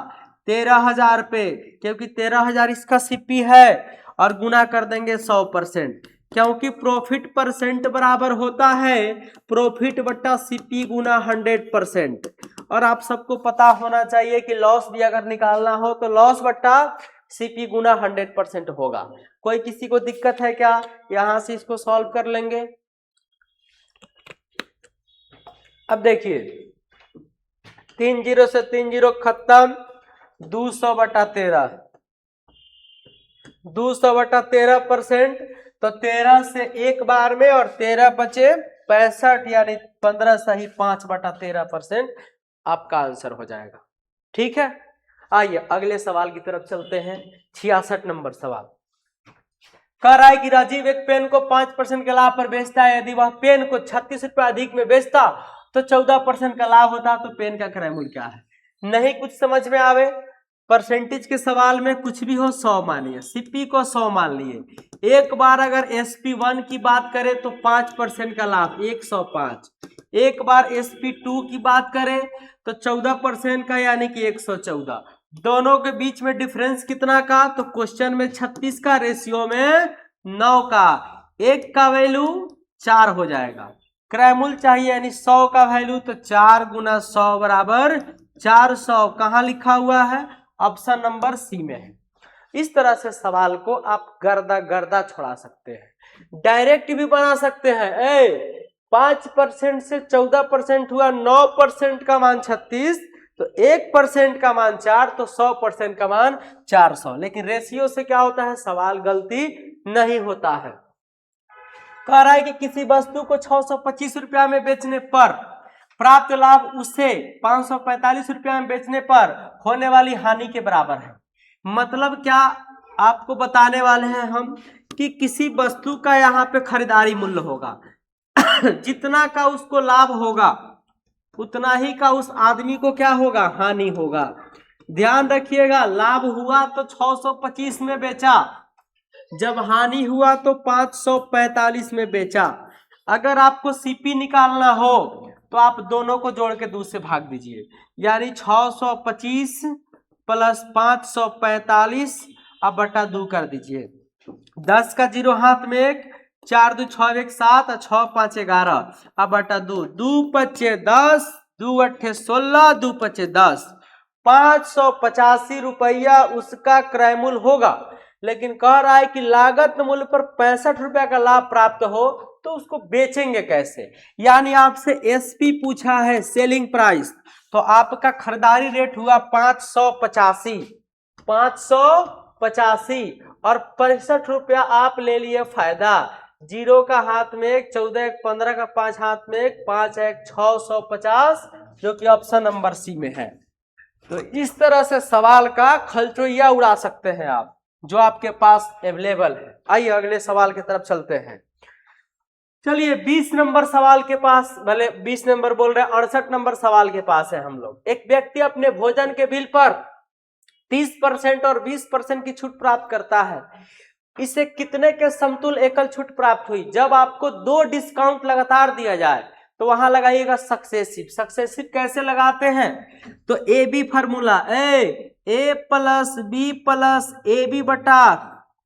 13,000 पे, क्योंकि 13,000 इसका सीपी है और गुना कर देंगे 100%, क्योंकि प्रॉफिट परसेंट बराबर होता है प्रॉफिट बट्टा सीपी गुना 100%। और आप सबको पता होना चाहिए कि लॉस भी अगर निकालना हो तो लॉस बट्टा CP गुना 100% होगा। कोई किसी को दिक्कत है क्या? यहां से इसको सॉल्व कर लेंगे। अब देखिए 3 0 से 3 0 खत्म, 200/13, 200/13%, तो 13 से एक बार में और 13 बचे 65, यानी 15 सही 5/13% आपका आंसर हो जाएगा। ठीक है, आइए अगले सवाल की तरफ चलते हैं। 66 नंबर सवाल कह रहा है कि राजीव एक पेन को 5% के लाभ पर बेचता है। यदि वह पेन को 36 रुपए अधिक में बेचता तो 14% का लाभ होता, तो पेन का क्रय मूल्य क्या है? नहीं कुछ समझ में आवे, परसेंटेज के सवाल में कुछ भी हो 100 मानिए। CP को 100 मान लिए। एक बार अगर SP1 की बात करें तो 5% का लाभ 105, एक बार SP2 की बात करें तो 14% का यानी कि 114। दोनों के बीच में डिफरेंस कितना का? तो क्वेश्चन में 36 का, रेशियो में 9 का, एक का वैल्यू 4 हो जाएगा। क्रय मूल्य चाहिए यानी 100 का वैल्यू, तो 4 गुना 100 बराबर 400। कहाँ लिखा हुआ है? ऑप्शन नंबर सी में है। इस तरह से सवाल को आप गर्दा छोड़ा सकते हैं, डायरेक्ट भी बना सकते हैं। 5% से 14% हुआ, 9% का मान 36, तो 1% का मान 4, तो 100% का मान 400। लेकिन रेशियो से क्या होता है? सवाल गलती नहीं होता है। कह रहा है कि किसी वस्तु को 625 रुपया में बेचने पर प्राप्त लाभ उसे 545 रुपया में बेचने पर होने वाली हानि के बराबर है। मतलब क्या आपको बताने वाले हैं हम कि किसी वस्तु का यहाँ पे खरीदारी मूल्य होगा जितना का उसको लाभ होगा उतना ही का उस आदमी को क्या होगा? हानि होगा। ध्यान रखिएगा, लाभ हुआ तो 625 में बेचा, जब हानि हुआ तो 545 में बेचा। अगर आपको CP निकालना हो तो आप दोनों को जोड़ के 2 से भाग दीजिए, यानी 625 प्लस 545 अब बटा 2 कर दीजिए। 10 का 0 हाथ में 1, 4 2 6 1 7 और 6 5 11 अब बटा 2, 2 पच्चे 10, 2 अट्ठे 16, 2 पच्चे 10, 585 रुपया उसका क्रय मूल्य होगा। लेकिन कह रहा है कि लागत मूल्य पर 65 रुपया का लाभ प्राप्त हो तो उसको बेचेंगे कैसे? यानी आपसे SP पूछा है, सेलिंग प्राइस, तो आपका खरीदारी रेट हुआ 585, 585 और 65 रुपया आप ले लिए फायदा। 0 का हाथ में 1, 14 1 15 का 5 हाथ में 1, 5 1 650, जो कि ऑप्शन नंबर सी में है। तो इस तरह से सवाल का खलचोइया उड़ा सकते हैं आप, जो आपके पास अवेलेबल है। आइए अगले सवाल की तरफ चलते हैं। चलिए 20 नंबर सवाल के पास, भले 20 नंबर बोल रहे हैं, 68 नंबर सवाल के पास है हम लोग। एक व्यक्ति अपने भोजन के बिल पर 30% और 20% की छूट प्राप्त करता है। इसे कितने के समतुल्य एकल छूट प्राप्त हुई? जब आपको 2 डिस्काउंट लगातार दिया जाए तो वहां लगाइएगा सक्सेसिव। सक्सेसिव कैसे लगाते हैं? तो AB formula, A plus B plus AB बटा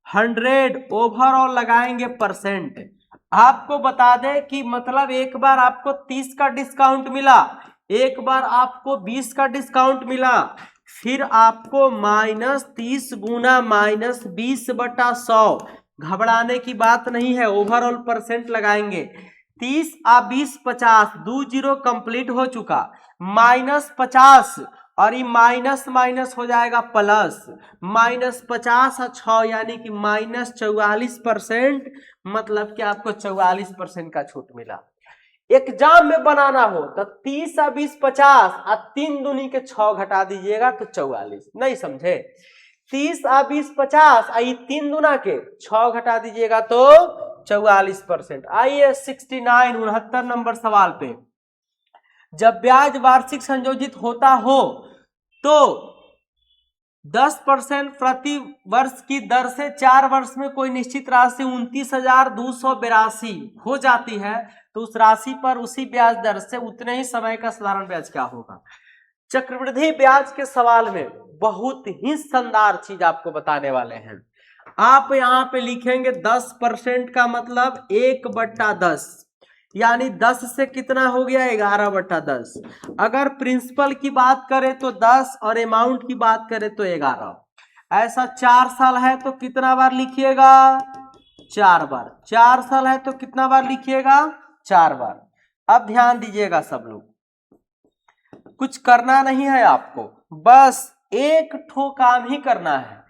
100 ओवरऑल लगाएंगे परसेंट। आपको बता दें कि मतलब एक बार आपको 30 का डिस्काउंट मिला, एक बार आपको 20 का डिस्काउंट मिला, फिर आपको -30 गुना -20/100। घबराने की बात नहीं है, ओवरऑल परसेंट लगाएंगे। 30 आ 20 50, 2 0 कंप्लीट हो चुका, -50 और ये माइनस माइनस हो जाएगा प्लस, -50 और 6 यानी कि -44%। मतलब कि आपको 44% का छूट मिला। एग्जाम में बनाना हो तो 30 और 20 50 और 3 दूनी के 6 घटा दीजिएगा तो 44। नहीं समझे? 30 और 20 50 और 3 दूना के 6 घटा दीजिएगा तो 44%। आइए 69 नंबर सवाल पे, जब ब्याज वार्षिक संयोजित होता हो तो 10% प्रति वर्ष की दर से 4 वर्ष में कोई निश्चित राशि 29,282 हो जाती है, तो उस राशि पर उसी ब्याज दर से उतने ही समय का साधारण ब्याज क्या होगा? चक्रवृद्धि ब्याज के सवाल में बहुत ही शानदार चीज आपको बताने वाले हैं। आप यहाँ पे लिखेंगे 10% का मतलब 1/10, यानी 10 से कितना हो गया? 11/10। अगर प्रिंसिपल की बात करें तो 10 और अमाउंट की बात करें तो 11। ऐसा 4 साल है तो कितना बार लिखिएगा? 4 बार। 4 साल है तो कितना बार लिखिएगा? 4 बार। अब ध्यान दीजिएगा सब लोग, कुछ करना नहीं है आपको, बस एक ठो काम ही करना है,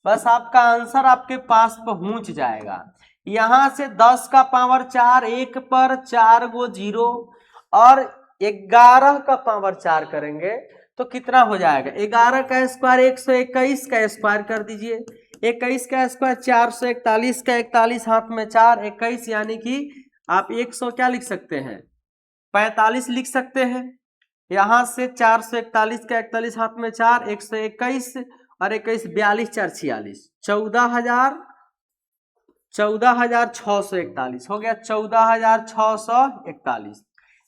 बस आपका आंसर आपके पास पहुंच जाएगा। यहां से 10 का पावर 4, 1 पर 4 गो 0 और 11 का पावर 4 करेंगे तो कितना हो जाएगा? 11 का स्क्वायर 121 का स्क्वायर कर दीजिए, 21 का स्क्वायर 441 का, 41 हाथ में 4, 21 यानी कि आप 100 क्या लिख सकते हैं? 45 लिख सकते हैं। यहां से 441 का 41 हाथ में 4, 121 और 21 42 4 46, 14,641 हो गया, 14,641।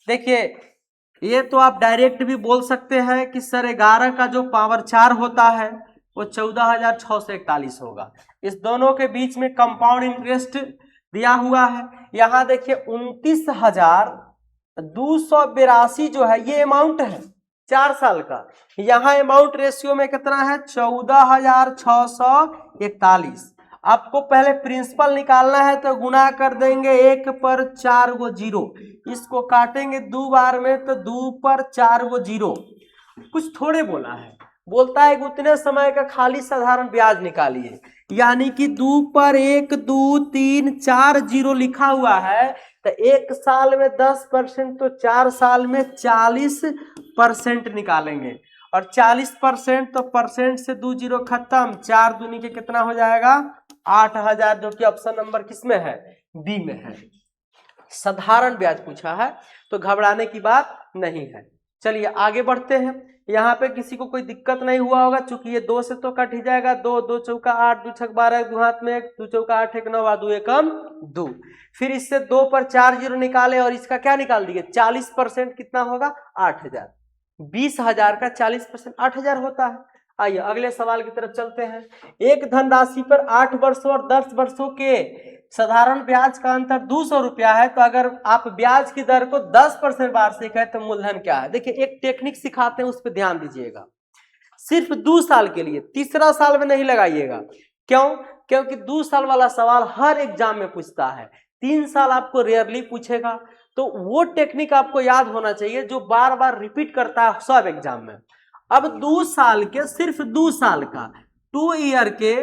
देखिए ये तो आप डायरेक्ट भी बोल सकते हैं कि सर 11 का जो पावर 4 होता है वो 14,641 होगा। इस दोनों के बीच में कंपाउंड इंटरेस्ट दिया हुआ है। यहां देखिए 29,282 जो है ये अमाउंट है 4 साल का। यहां अमाउंट रेशियो में कितना है? 14,641। आपको पहले प्रिंसिपल निकालना है तो गुना कर देंगे 1 पर 4 गो 0, इसको काटेंगे 2 बार में तो 2 पर 4 गो 0। कुछ थोड़े बोला है, बोलता है कि उतने समय का खाली साधारण ब्याज निकालिए, यानी कि 2 पर 1 2 3 4 0 लिखा हुआ है तो 1 साल में 10% तो 4 साल में 40% निकालेंगे और 40% तो परसेंट से 2 0 खत्म, 4 दूनी के कितना हो जाएगा? 8,000, जो कि ऑप्शन नंबर किसमें है? बी में है। साधारण ब्याज पूछा है तो घबराने की बात नहीं है। चलिए आगे बढ़ते हैं। यहाँ पे किसी को कोई दिक्कत नहीं हुआ होगा, चूंकि ये 2 से तो कट ही जाएगा। 2 2 चौका 8, 2 छक 12, 2 हाथ में 1, 2 चौका 8 1 9, 2 एकम 2। फिर इससे 2 पर 4 0 निकाले और इसका क्या निकाल दिए? 40% कितना होगा? 8,000। 20,000 का 40% 8,000 होता है। आइए अगले सवाल की तरफ चलते हैं। एक धनराशि पर 8 वर्षों और 10 वर्षों के साधारण ब्याज का अंतर 200 रुपया है, तो अगर आप ब्याज की दर को 10% वार्षिक है तो मूलधन क्या है? देखिए एक टेक्निक सिखाते हैं, उस पर ध्यान दीजिएगा। सिर्फ 2 साल के लिए, तीसरा साल में नहीं लगाइएगा। क्यों? क्योंकि 2 साल वाला सवाल हर एग्जाम में पूछता है, 3 साल आपको रेयरली पूछेगा। तो वो टेक्निक आपको याद होना चाहिए जो बार बार रिपीट करता है सब एग्जाम में। अब 2 साल के, सिर्फ 2 साल का 2 ईयर के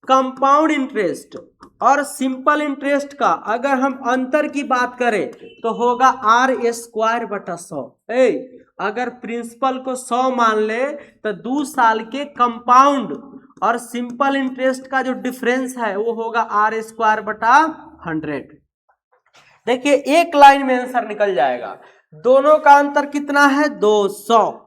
कंपाउंड इंटरेस्ट और सिंपल इंटरेस्ट का अगर हम अंतर की बात करें तो होगा r² बटा 100। अगर प्रिंसिपल को 100 मान ले तो 2 साल के कंपाउंड और सिंपल इंटरेस्ट का जो डिफरेंस है वो होगा r² बटा 100। देखिए एक लाइन में आंसर निकल जाएगा। दोनों का अंतर कितना है? 200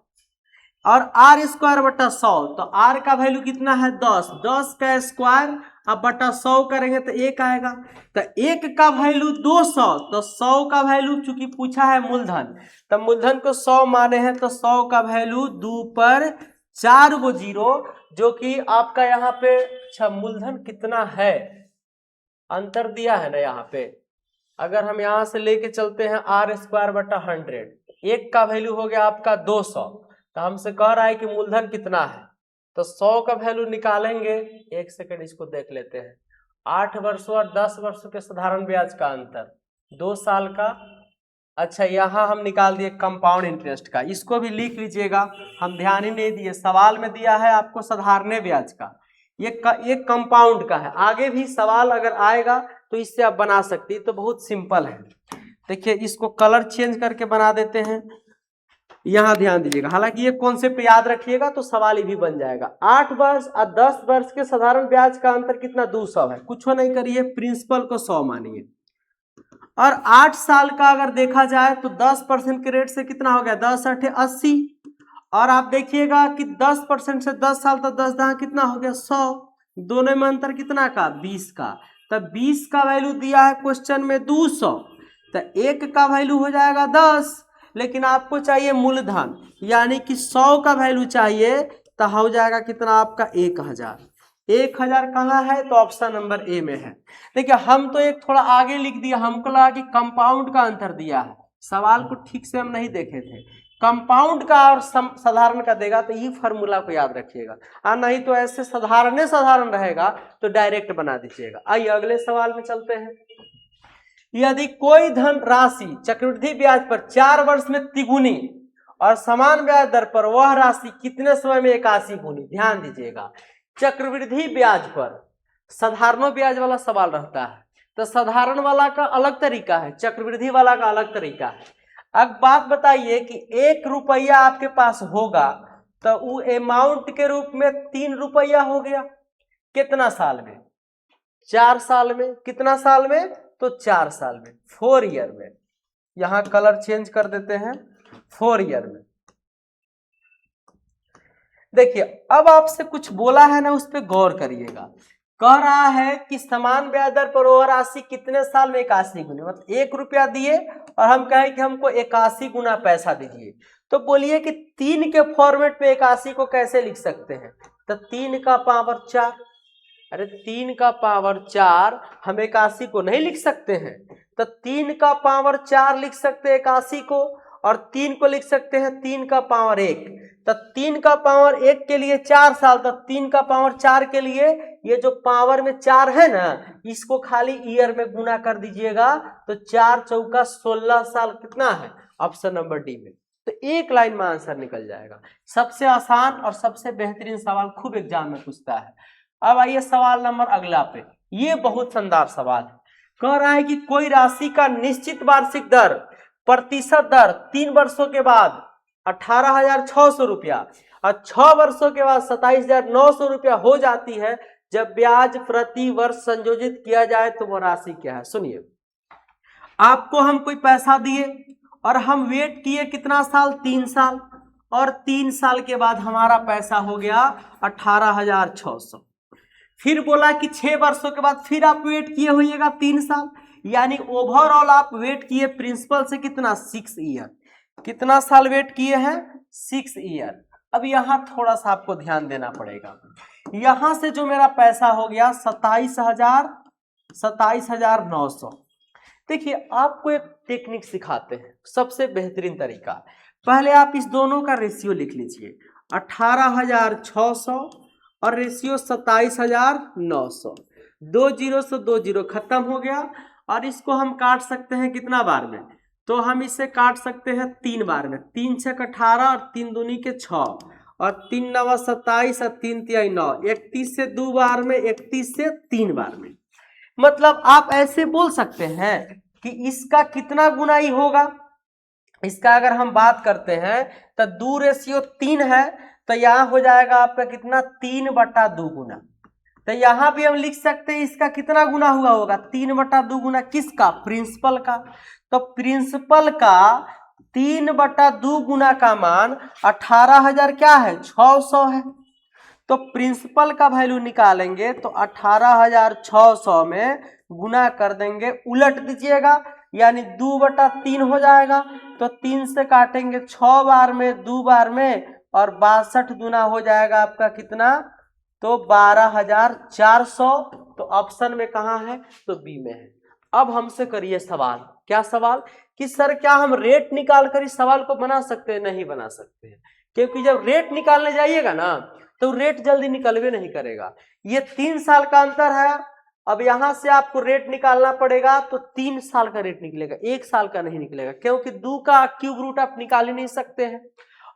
और r² बटा 100, तो r का वैल्यू कितना है? 10। 10 का स्क्वायर अब बटा 100 करेंगे तो 1 आएगा। तो 1 का वैल्यू 200, तो 100 का वैल्यू चूंकि पूछा है मूलधन, तो मूलधन को 100 माने हैं तो 100 का वैल्यू 2 पर 4 गो 0, जो कि आपका यहाँ पे अच्छा मूलधन कितना है अंतर दिया है ना यहाँ पे। अगर हम यहाँ से लेके चलते हैं r² बटा 100, 1 का वैल्यू हो गया आपका 200, तो हमसे कह रहा है कि मूलधन कितना है, तो 100 का वैल्यू निकालेंगे। एक सेकंड इसको देख लेते हैं। 8 वर्षों और 10 वर्षों के साधारण ब्याज का अंतर 2 साल का। अच्छा यहाँ हम निकाल दिए कंपाउंड इंटरेस्ट का, इसको भी लिख लीजिएगा, हम ध्यान ही नहीं दिए। सवाल में दिया है आपको साधारण ब्याज का, ये कंपाउंड का है। आगे भी सवाल अगर आएगा तो इससे आप बना सकते हैं, तो बहुत सिंपल है। देखिए इसको कलर चेंज करके बना देते हैं, यहां ध्यान दीजिएगा। हालांकि ये कॉन्सेप्ट याद रखिएगा तो सवाल ही भी बन जाएगा। 8 वर्ष और 10 वर्ष के साधारण ब्याज का अंतर कितना? 200 है। कुछ नहीं करिए, प्रिंसिपल को 100 मानिए। और 8 साल का अगर देखा जाए तो 10% के रेट से कितना हो गया? 10 8 80। और आप देखिएगा कि 10% से 10 साल तो 10 10 कितना हो गया? 100। दोनों में अंतर कितना का? 20 का। तब 20 का वैल्यू दिया है क्वेश्चन में 200, तो 1 का वैल्यू हो जाएगा 10, लेकिन आपको चाहिए मूलधन, यानी कि 100 का वैल्यू चाहिए, तो हो जाएगा कितना आपका? 1000। 1000 कहाँ है? तो ऑप्शन नंबर ए में है। देखिए हम तो एक थोड़ा आगे लिख दिया, हमको लगा कि कंपाउंड का अंतर दिया है, सवाल को ठीक से हम नहीं देखे थे। कंपाउंड का और साधारण का देगा तो ये फॉर्मूला को याद रखिएगा, और नहीं तो ऐसे साधारण रहेगा तो डायरेक्ट बना दीजिएगा। आइए अगले सवाल में चलते हैं। यदि कोई धन राशि चक्रवृद्धि ब्याज पर 4 वर्ष में तिगुनी और समान ब्याज दर पर वह राशि कितने समय में 81 गुनी। ध्यान दीजिएगा, चक्रवृद्धि ब्याज पर साधारण ब्याज वाला सवाल रहता है, तो साधारण वाला का अलग तरीका है, चक्रवृद्धि वाला का अलग तरीका है। अब बात बताइए कि 1 रुपया आपके पास होगा तो वो अमाउंट के रूप में 3 रुपया हो गया, कितना साल में? 4 साल में। कितना साल में? तो 4 साल में, 4 ईयर में। यहां कलर चेंज कर देते हैं, 4 ईयर में। देखिए अब आपसे कुछ बोला है ना, उस पर गौर करिएगा। कह रहा है कि समान ब्याज दर पर वह राशि कितने साल में 81 गुनी, मतलब 1 रुपया दिए और हम कहें कि हमको 81 गुना पैसा दीजिए, तो बोलिए कि 3 के फॉर्मेट में 81 को कैसे लिख सकते हैं? तो 3 का पावर 4। अरे 3 का पावर 4 हम 81 को नहीं लिख सकते हैं, तो 3 का पावर 4 लिख सकते हैं 81 को, और 3 को लिख सकते हैं 3 का पावर 1। तो 3 का पावर 1 के लिए 4 साल, तो 3 का पावर 4 के लिए ये जो पावर में 4 है ना, इसको खाली ईयर में गुना कर दीजिएगा, तो 4 चौका 16 साल कितना है? ऑप्शन नंबर डी में। तो एक लाइन में आंसर निकल जाएगा। सबसे आसान और सबसे बेहतरीन सवाल खूब एग्जाम में पूछता है। अब आइए सवाल नंबर अगला पे, ये बहुत शानदार सवाल है। कह रहा है कि कोई राशि का निश्चित वार्षिक दर प्रतिशत दर 3 वर्षों के बाद 18,600 रुपया और 6 वर्षों के बाद 27,900 रुपया हो जाती है, जब ब्याज प्रति वर्ष संयोजित किया जाए तो वह राशि क्या है? सुनिए, आपको हम कोई पैसा दिए और हम वेट किए कितना साल? 3 साल, और 3 साल के बाद हमारा पैसा हो गया 18,600। फिर बोला कि 6 वर्षों के बाद फिर आप वेट किए होइएगा 3 साल, यानी ओवरऑल आप वेट किए प्रिंसिपल से कितना? 6 ईयर। कितना साल वेट किए हैं? 6 ईयर। अब यहां थोड़ा सा आपको ध्यान देना पड़ेगा। यहां से जो मेरा पैसा हो गया 27,900। देखिए आपको एक टेक्निक सिखाते हैं, सबसे बेहतरीन तरीका। पहले आप इस दोनों का रेशियो लिख लीजिए, 18,600 और रेशियो 27,900। 2 जीरो से 2 जीरो खत्म हो गया, और इसको हम काट सकते हैं कितना बार में? तो हम इसे काट सकते हैं 3 बार में। 3 छक 18 और 3 दूनी के 6 और 3 नवा 27 और 3 तिहाई 9। 31 से 2 बार में, 31 से 3 बार में। मतलब आप ऐसे बोल सकते हैं कि इसका कितना गुना ही होगा। इसका अगर हम बात करते हैं तो 2 रेशियो 3 है, तो यहां हो जाएगा आपका कितना? 3/2 गुना। तो यहां भी हम लिख सकते हैं इसका कितना गुना हुआ होगा? 3/2 गुना। किसका? प्रिंसिपल का। तो प्रिंसिपल का 3/2 गुना का मान 18,000 क्या है? 600 है। तो प्रिंसिपल का वैल्यू निकालेंगे तो 18,600 में गुना कर देंगे, उलट दीजिएगा, यानी 2/3 हो जाएगा। तो 3 से काटेंगे 6 बार में, 2 बार में, और 62 गुना हो जाएगा आपका कितना? तो 12,400। तो ऑप्शन में कहाँ है? तो बी में है। अब हमसे करिए सवाल। क्या सवाल? कि सर क्या हम रेट निकाल कर इस सवाल को बना सकते हैं? नहीं बना सकते हैं, क्योंकि जब रेट निकालने जाइएगा ना तो रेट जल्दी निकलवे नहीं करेगा। ये 3 साल का अंतर है। अब यहां से आपको रेट निकालना पड़ेगा, तो 3 साल का रेट निकलेगा, 1 साल का नहीं निकलेगा, क्योंकि 2 का क्यूब रूट आप निकाल ही नहीं सकते हैं।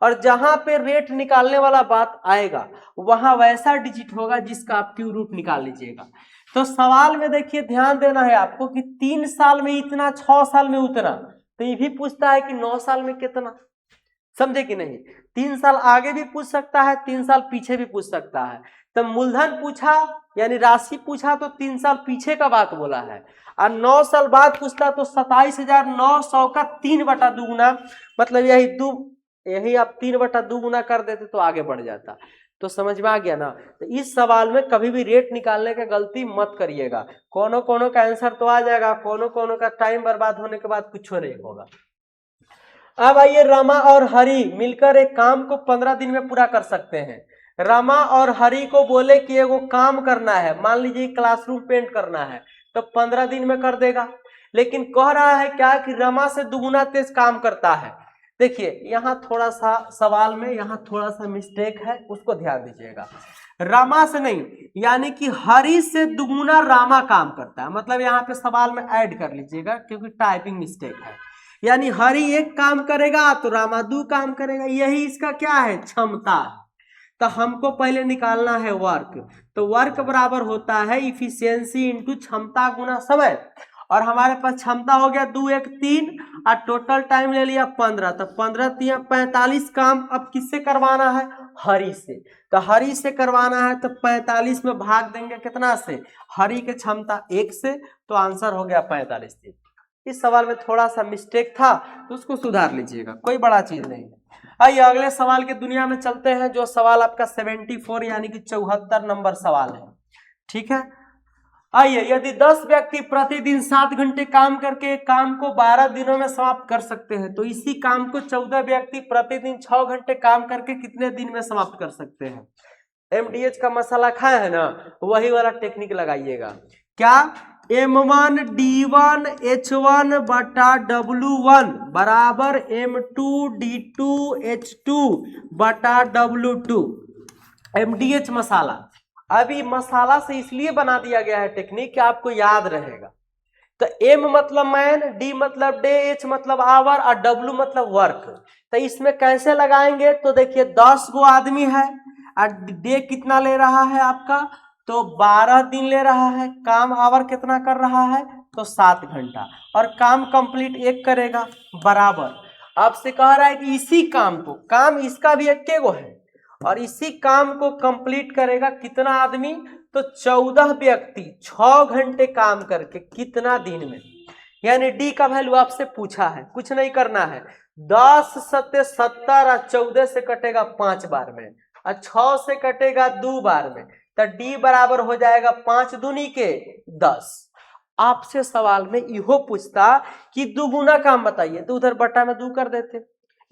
और जहां पे रेट निकालने वाला बात आएगा वहां वैसा डिजिट होगा जिसका आप क्यूब रूट निकाल लीजिएगा। तो सवाल में देखिए ध्यान देना है आपको कि 3 साल में इतना, 6 साल में उतना। तो ये भी पूछता है कि 9 साल में कितना। समझे कि नहीं? 3 साल आगे भी पूछ सकता है, 3 साल पीछे भी पूछ सकता है। तो मूलधन पूछा यानी राशि पूछा तो 3 साल पीछे का बात बोला है, और 9 साल बाद पूछता तो 27,900 का 3/2 गुना, मतलब यही आप 3/2 गुना कर देते तो आगे बढ़ जाता। तो समझ में आ गया ना? तो इस सवाल में कभी भी रेट निकालने का गलती मत करिएगा। कोनो का आंसर तो आ जाएगा, कोनो का टाइम बर्बाद होने के बाद कुछ नहीं होगा। अब आइए, रमा और हरि मिलकर एक काम को 15 दिन में पूरा कर सकते हैं। रमा और हरि को बोले कि एगो काम करना है, मान लीजिए क्लासरूम पेंट करना है, तो 15 दिन में कर देगा। लेकिन कह रहा है क्या कि रमा से दुगुना तेज काम करता है। देखिए यहाँ थोड़ा सा सवाल में यहाँ थोड़ा सा मिस्टेक है, उसको ध्यान दीजिएगा। रामा से नहीं, यानी कि हरि से दुगुना रामा काम करता है, मतलब यहाँ पे सवाल में ऐड कर लीजिएगा क्योंकि टाइपिंग मिस्टेक है। यानी हरि एक काम करेगा तो रामा दो काम करेगा, यही इसका क्या है, क्षमता। तो हमको पहले निकालना है वर्क, तो वर्क बराबर होता है इफिशियंसी इंटू क्षमता गुना समय, और हमारे पास क्षमता हो गया 2 1 3 और टोटल टाइम ले लिया 15, तो 15 3 45 काम अब किससे करवाना है, हरि से। तो हरि से करवाना है तो 45 में भाग देंगे कितना से, हरि के क्षमता 1 से, तो आंसर हो गया 45 दिन। इस सवाल में थोड़ा सा मिस्टेक था तो उसको सुधार लीजिएगा, कोई बड़ा चीज नहीं है। आइए अगले सवाल के दुनिया में चलते हैं, जो सवाल आपका 74 यानी कि 74 नंबर सवाल है। ठीक है, आइए, यदि 10 व्यक्ति प्रतिदिन 7 घंटे काम करके एक काम को 12 दिनों में समाप्त कर सकते हैं, तो इसी काम को 14 व्यक्ति प्रतिदिन 6 घंटे काम करके कितने दिन में समाप्त कर सकते हैं। MDH का मसाला खाए है ना, वही वाला टेक्निक लगाइएगा। क्या, M1 D1 H1 बटा W1 बराबर M2 D2 H2 बटा W2। MDH मसाला, अभी मसाला से इसलिए बना दिया गया है टेक्निक कि आपको याद रहेगा। तो M मतलब मैन, D मतलब डे, H मतलब आवर और W मतलब वर्क। तो इसमें कैसे लगाएंगे, तो देखिए 10 गो आदमी है और डे कितना ले रहा है आपका, तो 12 दिन ले रहा है, काम आवर कितना कर रहा है, तो 7 घंटा, और काम कंप्लीट एक करेगा बराबर। आपसे कह रहा है कि इसी काम को, काम इसका भी एक गो है, और इसी काम को कंप्लीट करेगा कितना आदमी, तो 14 व्यक्ति 6 घंटे काम करके कितना दिन में। यानी डी का वैल्यू आपसे पूछा है, कुछ नहीं करना है, 10 सत्ते 70 और 14 से कटेगा 5 बार में, और 6 से कटेगा 2 बार में, तो डी बराबर हो जाएगा 5 दूनी के 10। आपसे सवाल में इहो पूछता कि दुगुना काम बताइए, तो उधर बटा में 2 कर देते,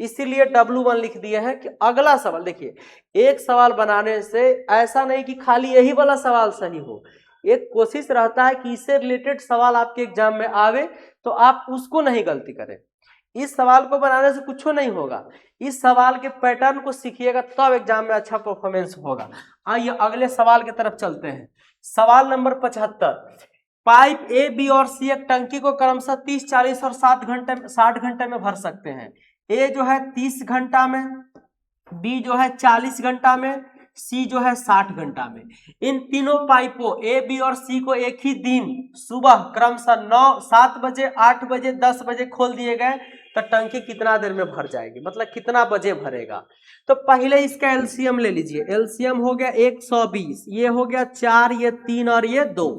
इसीलिए W1 लिख दिए हैं। कि अगला सवाल देखिए, एक सवाल बनाने से ऐसा नहीं कि खाली यही वाला सवाल सही हो, एक कोशिश रहता है कि इससे रिलेटेड सवाल आपके एग्जाम में आवे तो आप उसको नहीं गलती करें। इस सवाल को बनाने से कुछ नहीं होगा, इस सवाल के पैटर्न को सीखिएगा तब एग्जाम में अच्छा परफॉर्मेंस होगा। आइए अगले सवाल की तरफ चलते हैं। सवाल नंबर 75, पाइप ए, बी और सी एक टंकी को क्रमशः 30, 40 और 60 घंटे में भर सकते हैं। ए जो है 30 घंटा में, बी जो है 40 घंटा में, सी जो है 60 घंटा में। इन तीनों पाइपों ए, बी और सी को एक ही दिन सुबह क्रमशः 7 बजे, 8 बजे, 10 बजे खोल दिए गए, तो टंकी कितना देर में भर जाएगी, मतलब कितना बजे भरेगा। तो पहले इसका एलसीएम ले लीजिए, एलसीएम हो गया 120, ये हो गया 4, ये 3 और ये 2,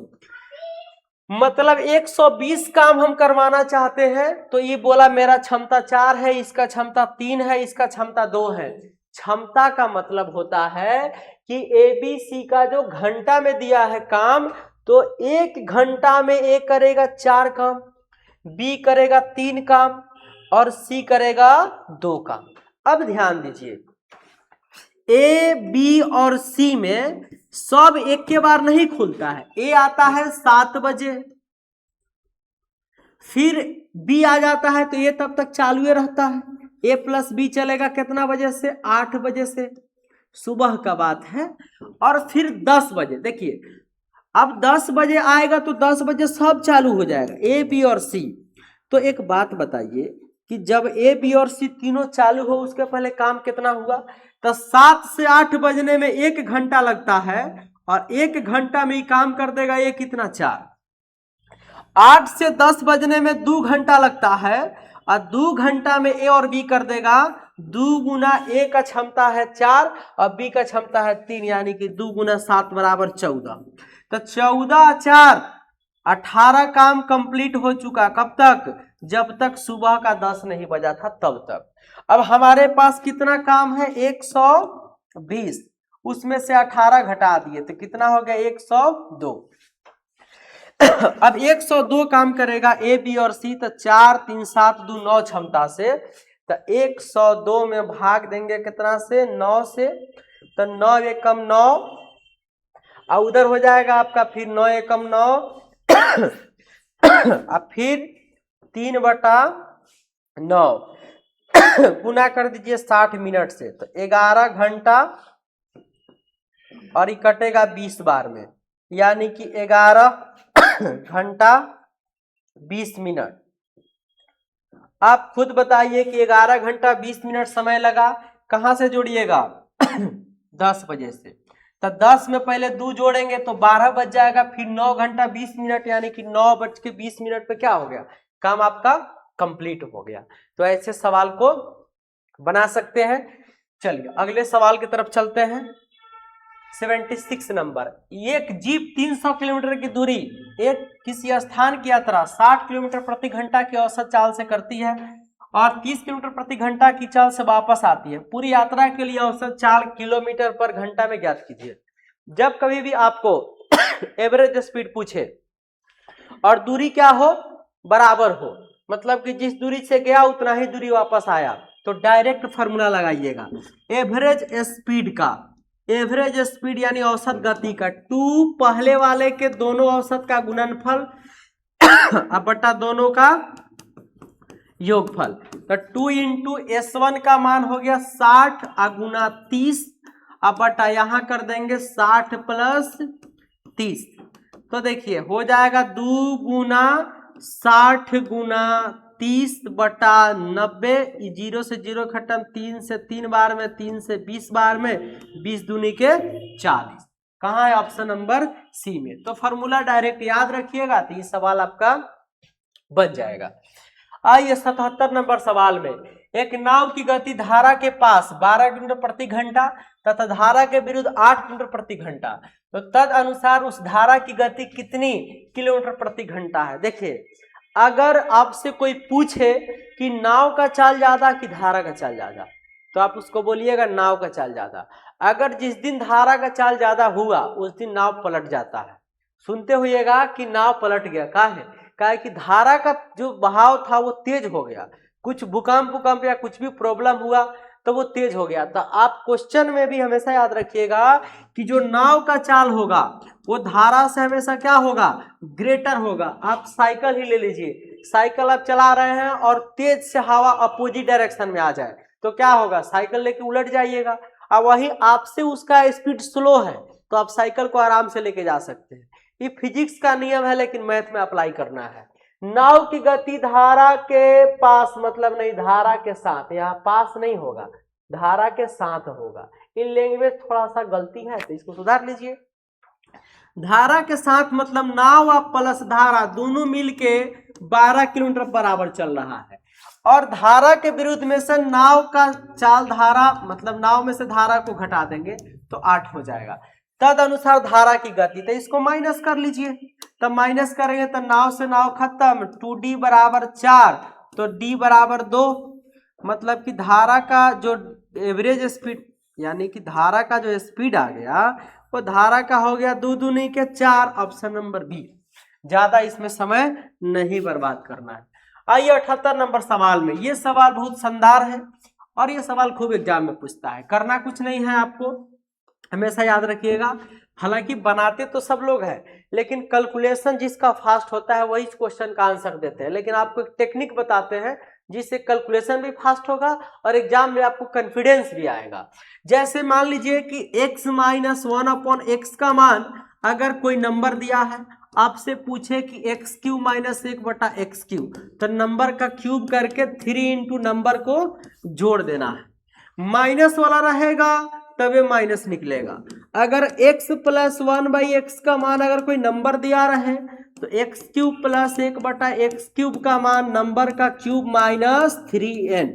मतलब 120 काम हम करवाना चाहते हैं। तो ये बोला मेरा क्षमता 4 है, इसका क्षमता 3 है, इसका क्षमता 2 है। क्षमता का मतलब होता है कि ABC का जो घंटा में दिया है काम, तो 1 घंटा में ए करेगा 4 काम, बी करेगा 3 काम और सी करेगा 2 काम। अब ध्यान दीजिए, ए, बी और सी में सब एक के बार नहीं खुलता है। ए आता है 7 बजे, फिर बी आ जाता है तो ये तब तक चालू रहता है। ए प्लस बी चलेगा कितना बजे से, 8 बजे से, सुबह का बात है। और फिर 10 बजे, देखिए अब 10 बजे आएगा तो 10 बजे सब चालू हो जाएगा, ए, बी और सी। तो एक बात बताइए कि जब ए, बी और सी तीनों चालू हो उसके पहले काम कितना हुआ, तो 7 से 8 बजने में 1 घंटा लगता है, और 1 घंटा में ही काम कर देगा ये कितना, 4। 8 से 10 बजने में 2 घंटा लगता है, और 2 घंटा में ए और बी कर देगा 2 गुना ए का क्षमता है 4 और बी का क्षमता है 3, यानी कि 2 गुना 7 बराबर 14। तो 14 4 18 काम कंप्लीट हो चुका। कब तक, जब तक सुबह का 10 नहीं बजा था तब तक। अब हमारे पास कितना काम है, 120, उसमें से 18 घटा दिए तो कितना हो गया, 102। अब 102 काम करेगा ए, बी और सी, तो 4 3 7 2 9 क्षमता से, तो 102 में भाग देंगे कितना से, 9 से, तो 9 एकम 9, और उधर हो जाएगा आपका फिर 9 एकम 9 अब फिर 3/9, गुना कर दीजिए 60 मिनट से, तो 11 घंटा और ये कटेगा 20 बार में, यानी कि 11 घंटा 20 मिनट। आप खुद बताइए कि 11 घंटा 20 मिनट समय लगा, कहां से जोड़िएगा 10 बजे से, तो 10 में पहले 2 जोड़ेंगे तो 12 बज जाएगा, फिर 9 घंटा 20 मिनट यानी कि 9:20 पे क्या हो गया, काम आपका कंप्लीट हो गया। तो ऐसे सवाल को बना सकते हैं। चलिए अगले सवाल की तरफ चलते हैं। 76 नंबर, एक जीप 300 किलोमीटर की दूरी एक किसी स्थान की यात्रा 60 किलोमीटर प्रति घंटा की औसत चाल से करती है और 30 किलोमीटर प्रति घंटा की चाल से वापस आती है। पूरी यात्रा के लिए औसत चाल किलोमीटर पर घंटा में ज्ञात कीजिए। जब कभी भी आपको एवरेज स्पीड पूछे और दूरी क्या हो, बराबर हो, मतलब कि जिस दूरी से गया उतना ही दूरी वापस आया, तो डायरेक्ट फार्मूला लगाइएगा एवरेज स्पीड का। एवरेज स्पीड यानी औसत गति का 2 पहले वाले के दोनों औसत का गुणनफल अब बटा दोनों का योगफल, तो 2 इंटू S1 का मान हो गया 60 गुना 30, अब बटा यहां कर देंगे 60 प्लस 30, तो देखिए हो जाएगा 2 गुना 60 गुना 30 बटा 90, 0 से 0 खत्म, 3 से 3 बार में, 3 से 20 बार में, 20 दूनी के 40। कहाँ है, ऑप्शन नंबर सी में। तो फॉर्मूला डायरेक्ट याद रखिएगा तो ये सवाल आपका बन जाएगा। आइए 77 नंबर सवाल में, एक नाव की गति धारा के पास 12 किलोमीटर प्रति घंटा तथा धारा के विरुद्ध 8 किलोमीटर प्रति घंटा, तो तद अनुसार उस धारा की गति कितनी किलोमीटर प्रति घंटा है। देखिए अगर आपसे कोई पूछे कि नाव का चाल ज्यादा कि धारा का चाल ज्यादा, तो आप उसको बोलिएगा नाव का चाल ज्यादा। अगर जिस दिन धारा का चाल ज्यादा हुआ उस दिन नाव पलट जाता है। सुनते होइएगा कि नाव पलट गया, काहे कि धारा का जो बहाव था वो तेज हो गया, कुछ भूकंप या कुछ भी प्रॉब्लम हुआ तो वो तेज हो गया। तो आप क्वेश्चन में भी हमेशा याद रखिएगा कि जो नाव का चाल होगा वो धारा से हमेशा क्या होगा, ग्रेटर होगा। आप साइकिल ही ले लीजिए, साइकिल आप चला रहे हैं और तेज से हवा अपोजिट डायरेक्शन में आ जाए तो क्या होगा, साइकिल लेके उलट जाइएगा। अब वही आपसे उसका स्पीड स्लो है तो आप साइकिल को आराम से लेके जा सकते हैं। ये फिजिक्स का नियम है लेकिन मैथ में अप्लाई करना है। नाव की गति धारा के पास मतलब नहीं, धारा के साथ, यहाँ पास नहीं होगा, धारा के साथ होगा। इन लैंग्वेज थोड़ा सा गलती है तो इसको सुधार लीजिए। धारा के साथ मतलब नाव और प्लस धारा दोनों मिलके 12 किलोमीटर बराबर चल रहा है, और धारा के विरुद्ध में से नाव का चाल धारा मतलब नाव में से धारा को घटा देंगे तो 8 हो जाएगा। तद अनुसार धारा की गति, तो इसको माइनस कर लीजिए, तब माइनस करेंगे तो नाव से नाव खत्म, 2d बराबर 4 तो d बराबर 2, मतलब कि धारा का जो एवरेज स्पीड यानी कि धारा का जो स्पीड आ गया वो धारा का हो गया 2 दूनी के 4, ऑप्शन नंबर बी। ज्यादा इसमें समय नहीं बर्बाद करना है। आइए 78 नंबर सवाल में, ये सवाल बहुत शानदार है और ये सवाल खूब एग्जाम में पूछता है। करना कुछ नहीं है, आपको हमेशा याद रखिएगा। हालांकि बनाते तो सब लोग हैं लेकिन कैलकुलेशन जिसका फास्ट होता है वही इस क्वेश्चन का आंसर देते हैं, लेकिन आपको एक टेक्निक बताते हैं जिससे कैलकुलेशन भी फास्ट होगा और एग्जाम में आपको कॉन्फिडेंस भी आएगा। जैसे मान लीजिए कि x माइनस 1/x का मान अगर कोई नंबर दिया है, आपसे पूछे कि x cube minus 1/x cube, तो नंबर का क्यूब करके 3 इंटू नंबर को जोड़ देना है। माइनस वाला रहेगा तब ये माइनस निकलेगा। अगर x प्लस 1/x का मान अगर कोई नंबर दिया रहे तो x cube plus 1/x cube का मान नंबर का क्यूब माइनस 3n।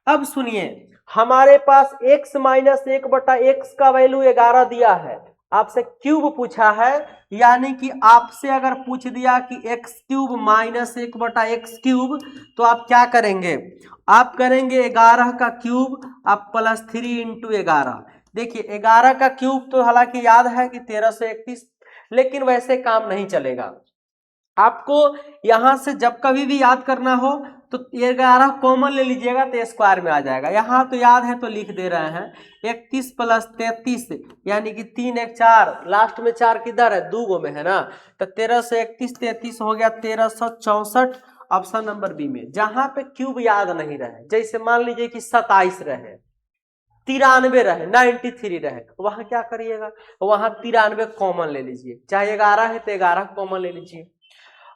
अब सुनिए, हमारे पास x माइनस 1/x का वैल्यू 11 दिया है, आपसे क्यूब पूछा है, यानी कि आपसे अगर पूछ दिया कि x cube minus 1/x cube, तो आप क्या करेंगे, आप करेंगे 11 का क्यूब आप प्लस 3 इंटू 11। देखिए 11 का क्यूब तो हालांकि याद है कि 1331, लेकिन वैसे काम नहीं चलेगा। आपको यहां से जब कभी भी याद करना हो तो 11 कॉमन ले लीजिएगा तो स्क्वायर में आ जाएगा। यहाँ तो याद है तो लिख दे रहे हैं 31 प्लस 33 यानी कि 3 1 4, लास्ट में 4 किधर है, 2 गो में है ना, तो 13 से 31 33 हो गया 1364 ऑप्शन नंबर बी में, जहां पे क्यूब याद नहीं रहे, जैसे मान लीजिए कि 27 रहे, 93 रहे, 93 रहे, वहां क्या करिएगा, वहां 93 कॉमन ले लीजिए, चाहे 11 है तो 11 कॉमन ले लीजिए।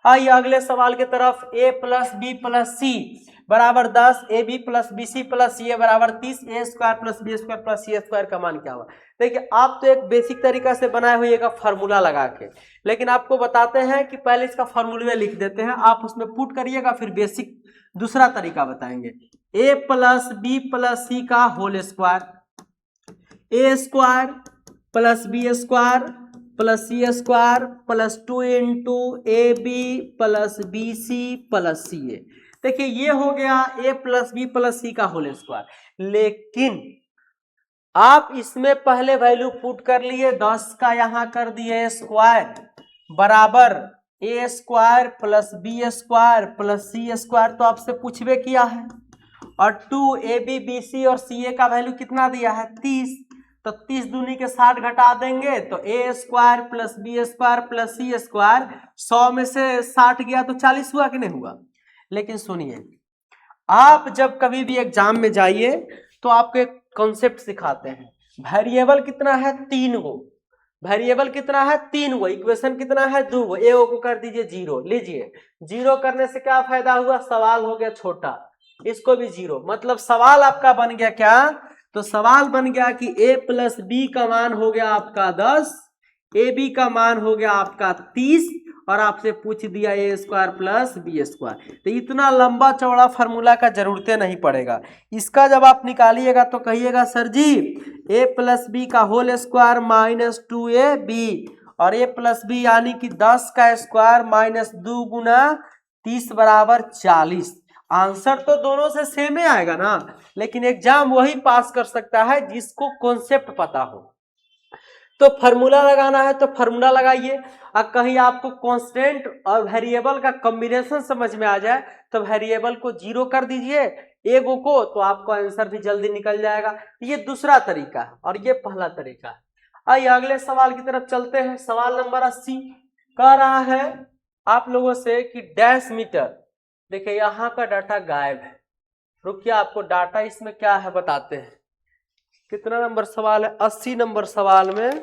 आइए अगले सवाल की तरफ, a plus B plus C बराबर 10, A B plus B C plus C बराबर 30, A square plus B square plus C square का मान क्या हुआ। देखिए आप तो एक बेसिक तरीका से बनाए हुएगा फार्मूला लगा के, लेकिन आपको बताते हैं कि पहले इसका फार्मूला लिख देते हैं, आप उसमें पुट करिएगा, फिर बेसिक दूसरा तरीका बताएंगे। a plus B plus C का whole square, A square plus B square plus C square plus 2 into A B plus B C plus C A. देखिए ये हो गया a plus B plus C का whole square, लेकिन आप इसमें पहले वैल्यू पुट कर लिए, 10 का यहां कर दिए स्क्वायर बराबर A square plus B square plus C square, तो आपसे पूछवे किया है, और 2 ए बी बी सी और सी ए का वैल्यू कितना दिया है 30, तो 30 दूनी के 60 घटा देंगे तो A square plus B square plus C square, 100 में से 60 गया तो 40 हुआ कि नहीं हुआ। लेकिन सुनिए, आप जब कभी भी एग्जाम में जाइए तो आपको एक कॉन्सेप्ट सिखाते हैं, वेरिएबल कितना है 3 गो, वेरिएबल कितना है 3 गो, इक्वेशन कितना है 2 गो, ए को कर दीजिए 0, लीजिए 0 करने से क्या फायदा हुआ, सवाल हो गया छोटा, इसको भी 0, मतलब सवाल आपका बन गया क्या, तो सवाल बन गया कि a प्लस बी का मान हो गया आपका 10, ए बी का मान हो गया आपका 30, और आपसे पूछ दिया ए स्क्वायर प्लस बी स्क्वायर। तो इतना लंबा चौड़ा फार्मूला का जरूरत नहीं पड़ेगा, इसका जब आप निकालिएगा तो कहिएगा सर जी a प्लस बी का होल स्क्वायर माइनस 2ab, और a प्लस बी यानी कि 10 का स्क्वायर माइनस 2 गुना 30 बराबर 40। आंसर तो दोनों से सेम ही आएगा ना, लेकिन एग्जाम वही पास कर सकता है जिसको कॉन्सेप्ट पता हो। तो फार्मूला लगाना है तो फार्मूला लगाइए, और कहीं आपको कांस्टेंट और वेरिएबल का कॉम्बिनेशन समझ में आ जाए तो वेरिएबल को 0 कर दीजिए, एगो को, तो आपको आंसर भी जल्दी निकल जाएगा। ये दूसरा तरीका है और ये पहला तरीका है। आइए अगले सवाल की तरफ चलते हैं। सवाल नंबर 80 कह रहा है आप लोगों से कि डैश मीटर, देखिए यहाँ का डाटा गायब है, रुकिए आपको डाटा इसमें क्या है बताते हैं। कितना नंबर सवाल है, 80 नंबर सवाल में,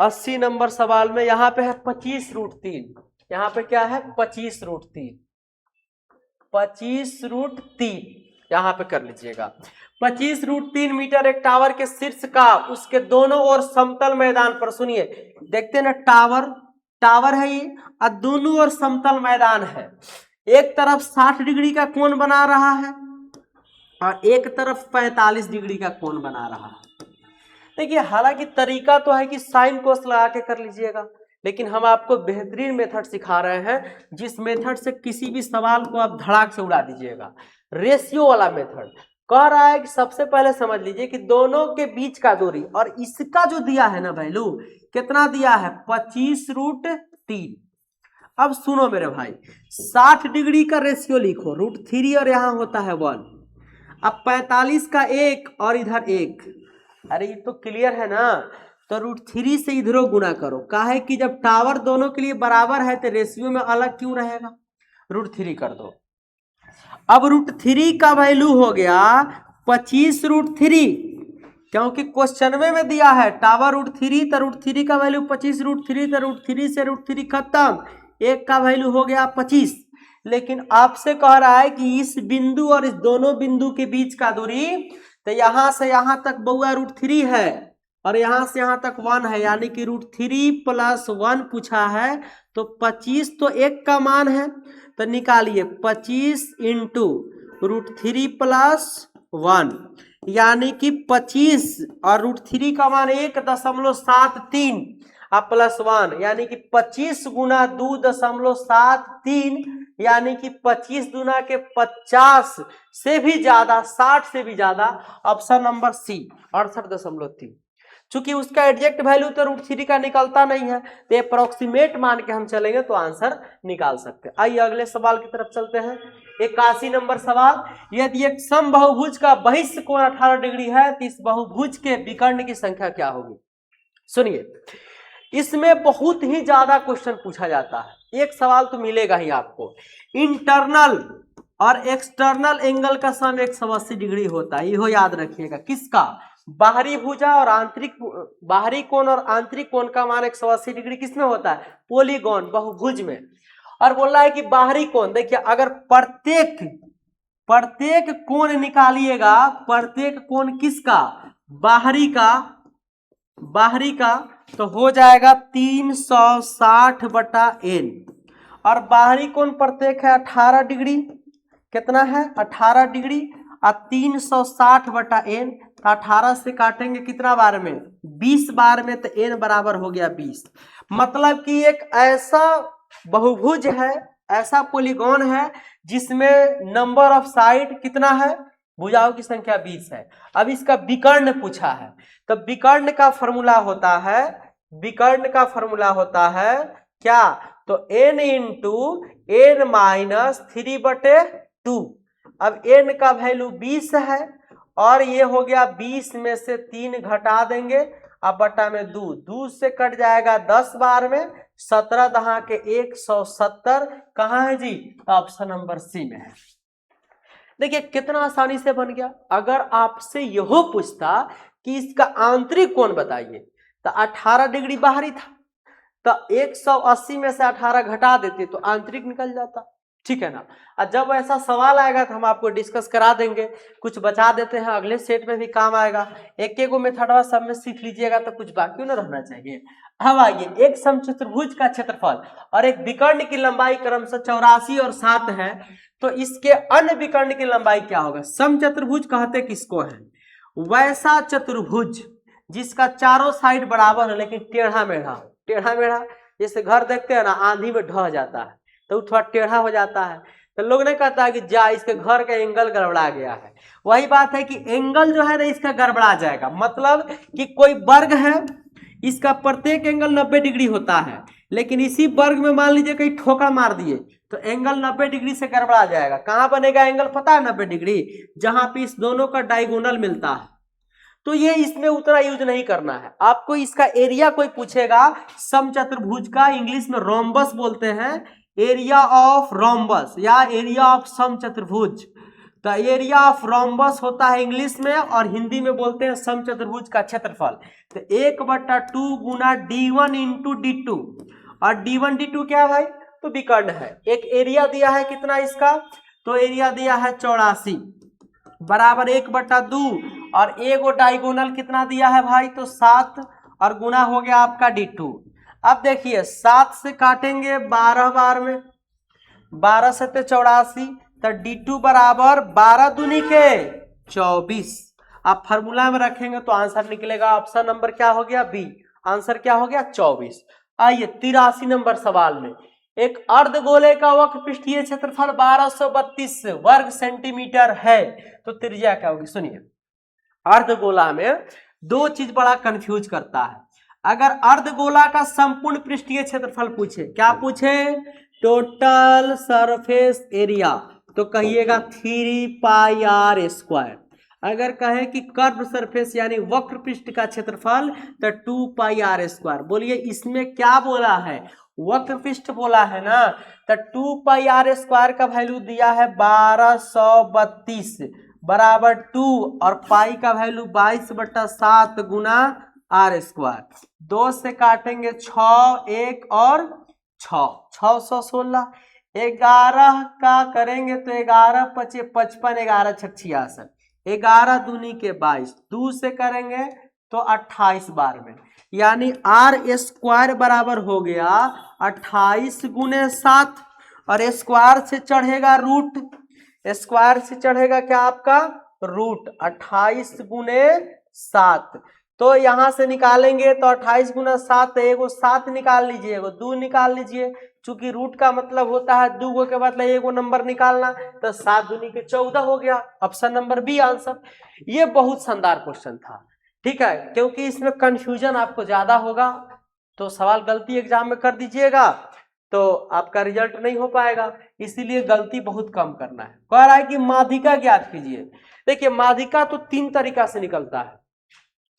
80 नंबर सवाल में यहाँ पे है 25√3, यहाँ पे क्या है 25√3, 25√3 यहाँ पे कर लीजिएगा। 25√3 मीटर एक टावर के शीर्ष का उसके दोनों ओर समतल मैदान पर, सुनिए देखते हैं ना, टावर है ये और दोनों ओर समतल मैदान है, एक तरफ 60 डिग्री का कोण बना रहा है और एक तरफ 45 डिग्री का कोण बना रहा है। देखिए हालांकि तरीका तो है कि साइन कोस लगा के कर लीजिएगा, लेकिन हम आपको बेहतरीन मेथड सिखा रहे हैं जिस मेथड से किसी भी सवाल को आप धड़ाक से उड़ा दीजिएगा, रेशियो वाला मेथड। कह रहा है कि सबसे पहले समझ लीजिए कि दोनों के बीच का दूरी, और इसका जो दिया है ना वैल्यू कितना दिया है 25√3। अब सुनो मेरे भाई, 60 डिग्री का रेशियो लिखो, √3 और यहाँ होता है 1, अब 45 का 1 और इधर 1, अरे ये तो क्लियर है ना, तो √3 से इधरों गुना करो, काहे कि जब टावर दोनों के लिए बराबर है तो रेशियो में अलग क्यों रहेगा, √3 कर दो। अब √3 का वैल्यू हो गया 25√3, क्योंकि क्वेश्चन में दिया है टावर √3, तो √3 का वैल्यू 25√3, तो √3 से √3 खत्म, 1 का वैल्यू हो गया 25। लेकिन आपसे कह रहा है कि इस बिंदु और इस दोनों बिंदु के बीच का दूरी, तो यहां से यहां तक बउआ √3 है और यहां से यहां तक 1 है, यानी कि √3 + 1 पूछा है, तो 25 तो 1 का मान है, तो निकालिए 25 इंटू √3 + 1, यानी कि 25 और √3 का मान 1.73 आप +1, यानी कि 25 गुना 2.73, यानी कि 25 गुना के 50 से भी ज्यादा, 60 से भी ज्यादा, ऑप्शन नंबर सी 68.3। चूंकि उसका एग्जैक्ट वैल्यू तो √3 का निकलता नहीं है, तो अप्रोक्सीमेट मान के हम चलेंगे तो आंसर निकाल सकते हैं। आइए अगले सवाल की तरफ चलते हैं। 81 नंबर सवाल, यदि एक समबाहुभुज का बहिष्ठ कोण 18 डिग्री है तो इस बहुभुज के विकर्ण की संख्या क्या होगी। सुनिए इसमें बहुत ही ज्यादा क्वेश्चन पूछा जाता है, एक सवाल तो मिलेगा ही आपको। इंटरनल और एक्सटर्नल एंगल का सम 180 डिग्री होता है, ये याद रखिएगा। किसका? बाहरी भुजा और आंतरिक, बाहरी कोण और आंतरिक कोण का मान 180 डिग्री किसमें होता है? पॉलीगॉन, बहुभुज में। और बोल रहा है कि बाहरी कोण, देखिए अगर प्रत्येक कोण निकालिएगा, प्रत्येक कोण किसका? बाहरी का तो हो जाएगा 360/n। और बाहरी कोण प्रत्येक है 18 डिग्री, कितना है? 18 डिग्री। और 360/n, तो 18 से काटेंगे कितना बार में? 20 बार में, तो n बराबर हो गया 20। मतलब कि एक ऐसा बहुभुज है, ऐसा पॉलीगॉन है जिसमें नंबर ऑफ साइड कितना है? भुजाओं की संख्या 20 है। अब इसका विकर्ण पूछा है, तो विकर्ण का फॉर्मूला होता है क्या? तो n इंटू n माइनस 3/2। अब n का वैल्यू 20 है और ये हो गया 20 में से 3 घटा देंगे, अब बटा में 2 से कट जाएगा 10 बार में, 17 दहा के 170। कहाँ है जी? ऑप्शन नंबर सी में है। देखिए कितना आसानी से बन गया। अगर आपसे यह पूछता कि इसका आंतरिक कोण बताइए, तो 18 डिग्री बाहरी था, तो 180 में से 18 घटा देते तो आंतरिक निकल जाता, ठीक है ना। और जब ऐसा सवाल आएगा तो हम आपको डिस्कस करा देंगे, कुछ बचा देते हैं, अगले सेट में भी काम आएगा। एक एक मेथडवा सब में सीख लीजिएगा तो कुछ बाकी न रहना चाहिए। अब आइए, एक समचतुर्भुज का क्षेत्रफल और एक विकर्ण की लंबाई क्रमशः 84 और 7 है, तो इसके अन्य विकर्ण की लंबाई क्या होगा? समचतुर्भुज कहते किसको है? वैसा चतुर्भुज जिसका चारों साइड बराबर है लेकिन टेढ़ा मेढ़ा, जैसे घर देखते हैं ना, आंधी में ढह जाता है तो थोड़ा टेढ़ा हो जाता है, तो लोग नहीं कहता है कि जा इसके घर का एंगल गड़बड़ा गया है। वही बात है कि एंगल जो है ना इसका गड़बड़ा जाएगा। मतलब कि कोई वर्ग है, इसका प्रत्येक एंगल 90 डिग्री होता है, लेकिन इसी वर्ग में मान लीजिए कहीं ठोकर मार दिए तो एंगल 90 डिग्री से गड़बड़ा जाएगा। कहां बनेगा एंगल पता है? 90 डिग्री, जहां पे इस दोनों का डायगोनल मिलता है। तो ये इसमें उतना यूज नहीं करना है। आपको इसका एरिया कोई पूछेगा समचतुर्भुज का, इंग्लिश में रोम्बस बोलते हैं, एरिया ऑफ रोम्बस या एरिया ऑफ समचतुर्भुज। तो एरिया ऑफ रोम्बस होता है इंग्लिश में, और हिंदी में बोलते हैं समचतुर्भुज का क्षेत्रफल। तो 1/2 गुना d1 इंटू d2, और d1 d2 क्या है भाई? तो विकर्ण है। एक एरिया दिया है कितना इसका? तो एरिया दिया है 84 बराबर 1/2, और एगो डायगोनल कितना दिया है भाई? तो 7, और गुना हो गया आपका d2। अब देखिए 7 से काटेंगे 12 बार में, 12 से 84, तो d2 बराबर 12 दूनी के 24। आप फार्मूला में रखेंगे तो आंसर निकलेगा, ऑप्शन नंबर क्या हो गया? बी। आंसर क्या हो गया? 24। आइए 83 नंबर सवाल में, एक अर्धगोले का वक्र पृष्ठीय क्षेत्रफल 1232 वर्ग सेंटीमीटर है, तो त्रिज्या क्या होगी? सुनिए, अर्धगोला में दो चीज बड़ा कंफ्यूज करता है। अगर अर्धगोला का संपूर्ण पृष्ठीय क्षेत्रफल पूछे, क्या पूछे? टोटल सरफेस एरिया, तो कहिएगा 3πr²। अगर कहे कि कर्व सरफेस यानी वक्र पृष्ठ का क्षेत्रफल, तो 2πr²। बोलिए इसमें क्या बोला है? वक्र पृष्ठ बोला है ना, तो 2πr² का वैल्यू दिया है 1232 बराबर 2, और पाई का वैल्यू 22/7 गुना r²। 2 से काटेंगे 6, 1 और 6, 616। 11 का करेंगे तो 11 × 5 = 55, 11 × 6 = 66, 11 दूनी के 22, 2 से करेंगे तो 28 बार में, यानी r² बराबर हो गया 28 × 7, और स्क्वायर से चढ़ेगा रूट, स्क्वायर से चढ़ेगा क्या आपका? रूट 28 × 7। तो यहां से निकालेंगे तो 28 × 7, एगो 7 निकाल लीजिए, एगो 2 निकाल लीजिए। चूंकि रूट का मतलब होता है 2 के बदले एगो नंबर निकालना, तो 7 दूनी के 14 हो गया। Option number B answer. ये बहुत शानदार क्वेश्चन था, ठीक है, क्योंकि इसमें कंफ्यूजन आपको ज्यादा होगा, तो सवाल गलती एग्जाम में कर दीजिएगा तो आपका रिजल्ट नहीं हो पाएगा, इसीलिए गलती बहुत कम करना है। कह रहा है कि माध्यिका ज्ञात कीजिए। देखिए माध्यिका तो 3 तरीका से निकलता है,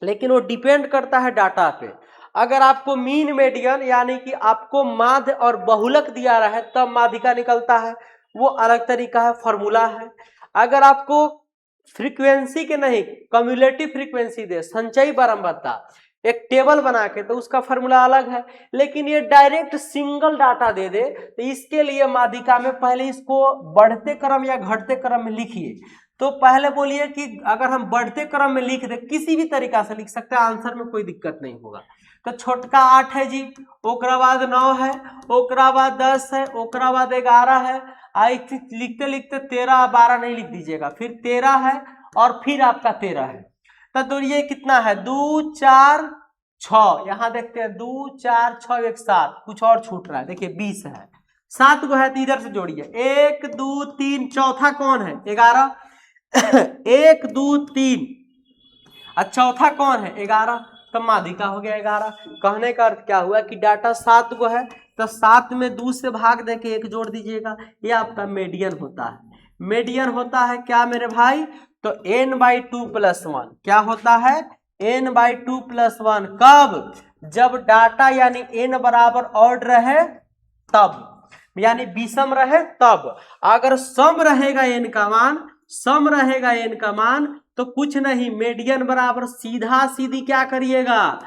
लेकिन वो डिपेंड करता है डाटा पे। अगर आपको मीन मीडियन यानी कि आपको माध्य और बहुलक दिया रहा है तब माध्यिका निकलता है, वो अलग तरीका है, फॉर्मूला है। अगर आपको फ्रीक्वेंसी के नहीं कम्युलेटिव फ्रीक्वेंसी दे, संचयी बारंबारता, एक टेबल बना के, तो उसका फॉर्मूला अलग है। लेकिन ये डायरेक्ट सिंगल डाटा दे दे तो इसके लिए माध्यिका में पहले इसको बढ़ते क्रम या घटते क्रम में लिखिए। तो पहले बोलिए कि अगर हम बढ़ते क्रम में लिख दे, किसी भी तरीका से लिख सकते हैं, आंसर में कोई दिक्कत नहीं होगा। तो छोटका 8 है जी, ओकरा बाद 9 है, ओकरा बाद 10 है, ओकरा बाद 11 है, लिखते लिखते 13 12 नहीं लिख दीजिएगा, फिर 13 है और फिर आपका 13 है। तो ये कितना है, 2 4 6, यहाँ देखते हैं 2 4 6 1 7, कुछ और छूट रहा है, देखिए 20 है, 7 को है तो इधर से जोड़िए, 1 2 3, चौथा कौन है, 11 1 2 3, और चौथा कौन है, 11, तो माध्यिका हो गया 11। कहने का अर्थ क्या हुआ कि डाटा 7 को है तो 7 में 2 से भाग देके 1 जोड़ दीजिएगा, ये आपका मीडियन होता है। मीडियन होता है क्या मेरे भाई, तो n/2 + 1 क्या होता है, n/2 + 1, कब, जब डाटा यानी n बराबर ऑड रहे तब, यानी विषम रहे तब। अगर सम रहेगा n का मान, सम रहेगा n का मान, तो कुछ नहीं, मीडियन बराबर सीधा सीधी क्या करिएगा,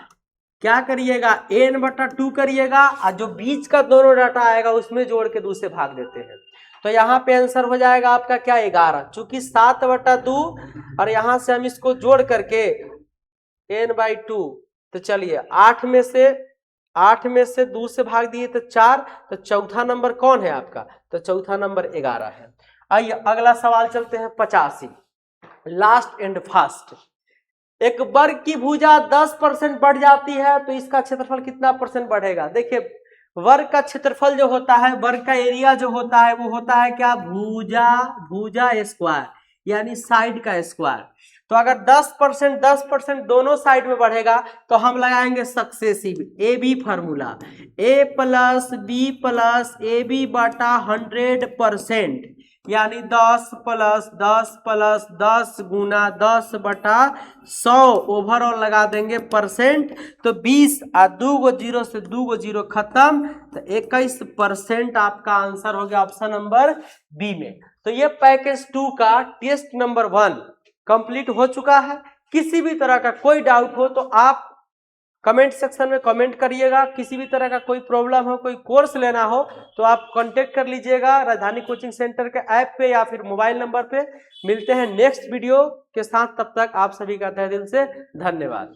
n/2 करिएगा, और जो बीच का दोनों डाटा आएगा उसमें जोड़ के 2 से भाग देते हैं। तो यहाँ पे आंसर हो जाएगा आपका क्या, 11, चूंकि 7/2 और यहाँ से हम इसको जोड़ करके n/2, तो चलिए 8 में से 2 से भाग दिए तो 4, तो चौथा नंबर कौन है आपका, तो चौथा नंबर 11 है। आइए अगला सवाल चलते हैं, 85, लास्ट एंड फास्ट। एक वर्ग की भुजा 10% बढ़ जाती है तो इसका क्षेत्रफल कितना % बढ़ेगा। देखिए वर्ग का क्षेत्रफल जो होता है, वर्ग का एरिया जो होता है वो होता है क्या, भुजा स्क्वायर, यानी साइड का स्क्वायर। तो अगर 10% दोनों साइड में बढ़ेगा तो हम लगाएंगे successive A B formula, a + b + ab बटा 100%, यानी 10 + 10 + 10 गुना 10/100 ओवरऑल लगा देंगे %, तो 20 और 2 गो 0 से 2 गो 0 खत्म, तो 21% आपका आंसर हो गया ऑप्शन नंबर बी में। तो ये पैकेज 2 का टेस्ट नंबर 1 कंप्लीट हो चुका है। किसी भी तरह का कोई डाउट हो तो आप कमेंट सेक्शन में कमेंट करिएगा। किसी भी तरह का कोई प्रॉब्लम हो, कोई कोर्स लेना हो तो आप कांटेक्ट कर लीजिएगा राजधानी कोचिंग सेंटर के ऐप पे या फिर मोबाइल नंबर पे। मिलते हैं नेक्स्ट वीडियो के साथ, तब तक आप सभी का तहे दिल से धन्यवाद।